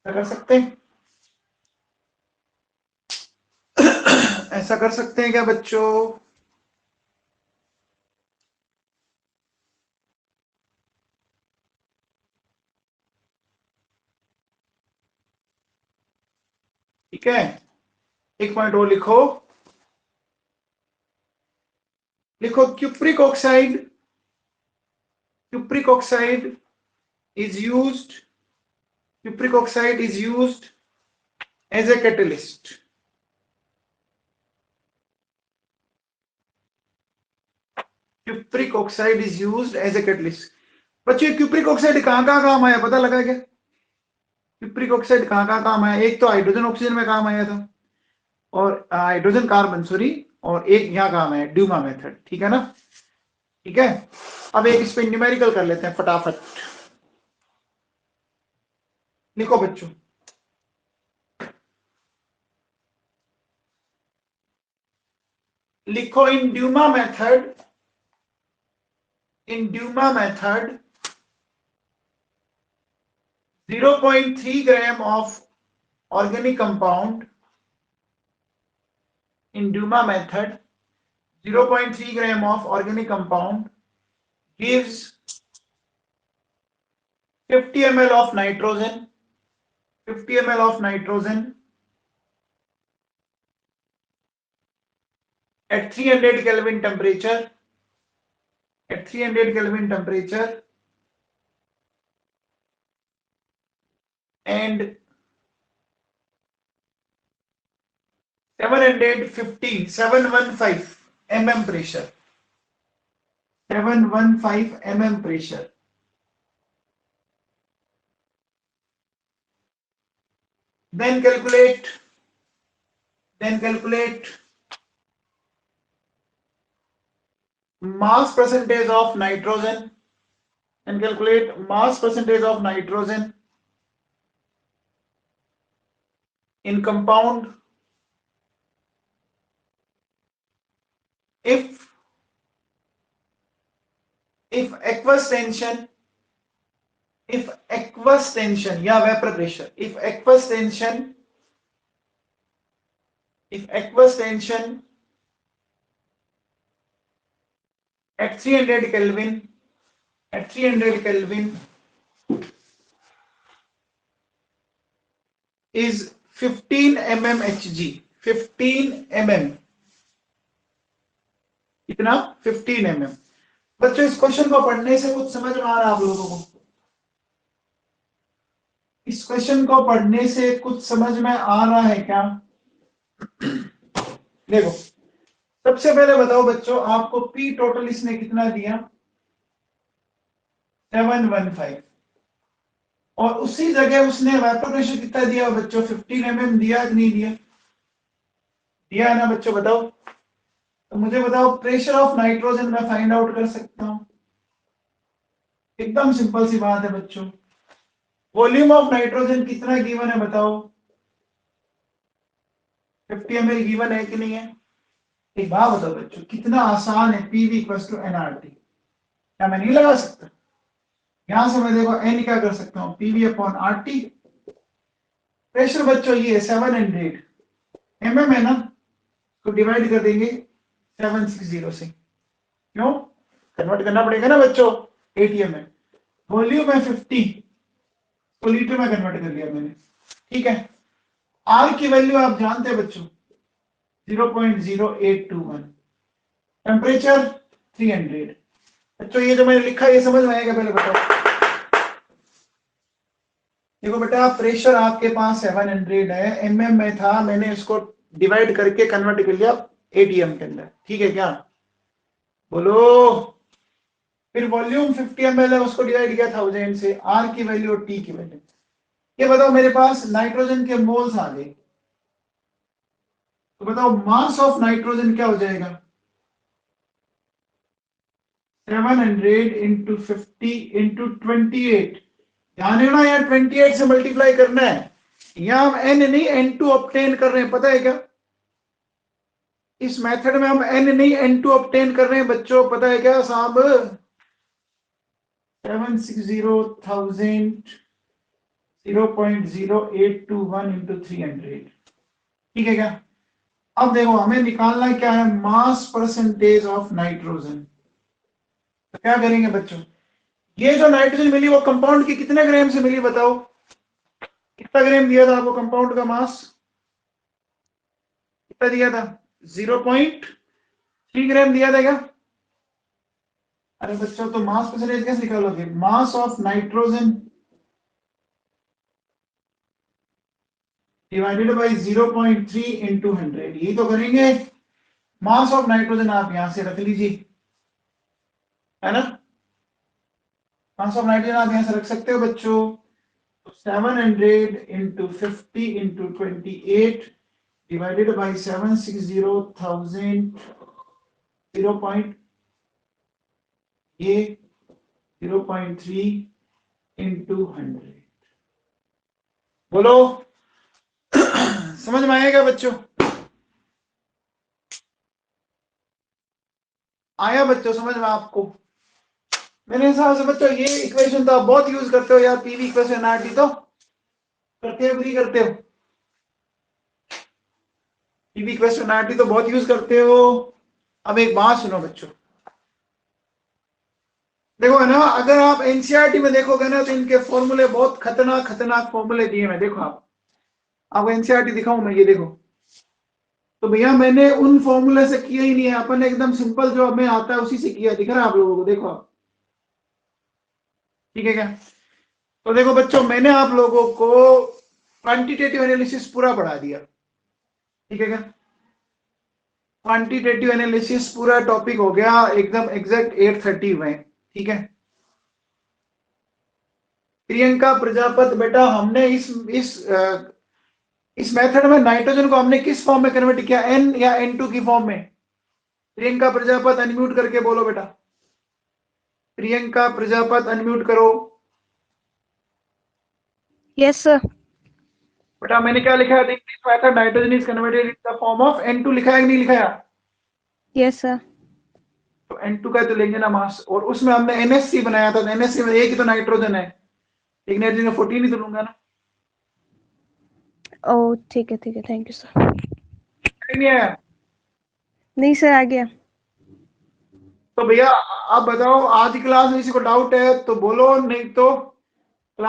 क्या कर सकते हैं? ऐसा कर सकते हैं क्या बच्चों? ठीक है, एक पॉइंट और लिखो, लिखो cupric oxide, cupric oxide is used, cupric oxide is used as a catalyst. Cupric oxide is used as a catalyst. बच्चों क्यूप्रिक ऑक्साइड कहाँ कहाँ काम आया, पता लगा क्या? क्यूप्रिक ऑक्साइड कहाँ कहाँ काम आया? एक तो हाइड्रोजन ऑक्सीजन में काम आया था, और हाइड्रोजन कार्बन सॉरी, और एक यहाँ काम आया ड्यूमा मेथड। ठीक है ना? ठीक है, अब एक इस पे न्यूमेरिकल कर लेते हैं फटाफट। लिखो बच्चों, लिखो in Dumas method, in Duma method 0.3 gram of organic compound, in Duma method 0.3 gram of organic compound gives 50 ml of nitrogen, 50 ml of nitrogen at 300 Kelvin temperature, at 300 Kelvin temperature, and 715 mm pressure, 715 mm pressure. Then calculate mass percentage of nitrogen, and calculate mass percentage of nitrogen in compound if aqueous tension, या vapor pressure, if aqueous tension at 300 Kelvin, is 15 mm Hg, 15 mm, कितना? 15 mm। बच्चों इस question को पढ़ने से कुछ समझ में आ रहा है आप लोगों को? इस क्वेश्चन को पढ़ने से कुछ समझ में आ रहा है क्या? देखो, सबसे पहले बताओ बच्चों, आपको पी टोटल इसने कितना दिया? 715, और उसी जगह उसने वेपर प्रेशर कितना दिया बच्चों? 15 mm दिया कि नहीं दिया? दिया है ना बच्चों, बताओ। तो मुझे बताओ, प्रेशर ऑफ नाइट्रोजन मैं फाइंड आउट कर सकता हूं, एकदम सिंपल सी बात है बच्चों। वॉल्यूम ऑफ नाइट्रोजन कितना गिवन है बताओ? 50 ml गिवन है कि नहीं है? एक बात बताओ बच्चों, कितना आसान है, पीवी इक्वल्स टू एनआरटी। क्या मैं नहीं लगा सकता? यहां से मैं देखो एन क्या कर सकता हूं, पीवी अपॉन आरटी। प्रेशर बच्चों ये 700 mm है ना, तो डिवाइड कर देंगे 760 से, क्यों? कन्वर्ट करना पड़ेगा ना बच्चों एटीएम में। वॉल्यूम है 50, तो लीटर में कन्वर्ट कर लिया मैंने। ठीक है, आर की वैल्यू आप जानते हैं बच्चों, 0.0821, टेम्परेचर 300। बच्चों ये जो मैंने लिखा ये समझ में आएगा? पहले बताओ। देखो बेटा, प्रेशर आपके पास 700 है, एमएम में था, मैंने इसको डिवाइड करके कन्वर्ट कर लिया एटीएम के अंदर। ठीक है क्या? बोलो। फिर वॉल्यूम 50 ml है, उसको डिवाइड किया 1000 से, आर की वैल्यू और टी की वैल्यू। ये बताओ, मेरे पास नाइट्रोजन के मोल्स आ गए, तो बताओ मास ऑफ नाइट्रोजन क्या हो जाएगा? 700 इंटू 50 इंटू 28। ध्यान रखना यार, 28 से मल्टीप्लाई करना है। यहां हम एन नहीं N2 ऑब्टेन कर रहे हैं, पता है क्या? इस मेथड में हम n नहीं n2 ऑब्टेन कर रहे हैं बच्चों, पता है क्या साहब? 760,000 0.0821 into 300, ठीक है क्या? अब देखो हमें निकालना क्या है, मास परसेंटेज ऑफ नाइट्रोजन। तो क्या करेंगे बच्चों, ये जो नाइट्रोजन मिली वो कंपाउंड की कितने ग्राम से मिली बताओ, कितना ग्राम दिया था आपको कंपाउंड का मास, कितना दिया था? 0.3 ग्राम दिया था क्या? अरे बच्चों तो मास परसेंटेज कैसे निकालोगे, mass of nitrogen divided by 0.3 into 100, यही तो करेंगे। मास ऑफ नाइट्रोजन आप यहां से रख लीजिए, है ना? मास ऑफ नाइट्रोजन आप यहां से रख सकते हो बच्चों। 700 इंटू 50 इंटू 28 डिवाइडेड बाई 760,000 ये 0.3 इंटू 100, बोलो समझ में आएगा बच्चों? आया बच्चों समझ में आपको? मेरे हिसाब से बच्चों ये इक्वेशन तो आप बहुत यूज करते हो यार, पीवी इक्वेशन आरटी तो करते हो, नहीं करते हो? पीवी इक्वेशन आरटी तो बहुत यूज करते हो। अब एक बात सुनो बच्चों, देखो है ना, अगर आप एनसीईआरटी में देखोगे ना तो इनके फॉर्मूले बहुत खतरनाक खतरनाक फॉर्मूले दिए हैं। देखो आपको एनसीईआरटी दिखाऊं मैं, ये देखो। तो भैया मैंने उन फॉर्मूले से किया ही नहीं है, अपन ने एकदम सिंपल जो हमें आता है उसी से किया, दिख रहा है आप लोगों को? देखो आप, ठीक है क्या? तो देखो बच्चों मैंने आप लोगों को क्वांटिटेटिव एनालिसिस पूरा पढ़ा दिया, ठीक है क्या? क्वांटिटेटिव एनालिसिस पूरा टॉपिक हो गया एकदम एग्जैक्ट 8:30 में, ठीक है? प्रियंका प्रजापति बेटा, हमने इस मेथड में नाइट्रोजन को हमने किस फॉर्म में कन्वर्ट किया, एन या N2 की फॉर्म में? प्रियंका प्रजापति अनम्यूट करके बोलो बेटा, प्रियंका प्रजापति अनम्यूट करो। Yes sir. बेटा मैंने क्या लिखा है, this method nitrogen is converted in the form of N2, लिखा है कि नहीं लिखा है? Yes sir. तो N2 का तो लेंगे ना मास, और उसमें हमने NH3 बनाया था, NH3 में एक ही तो नाइट्रोजन है, एक नाइट्रोजन में 14 ही तो लूंगा ना। ओ ठीक है थैंक यू सर। नहीं आया? नहीं सर आ गया। तो भैया आप बताओ, आज की क्लास में किसी को डाउट है तो बोलो, नहीं तो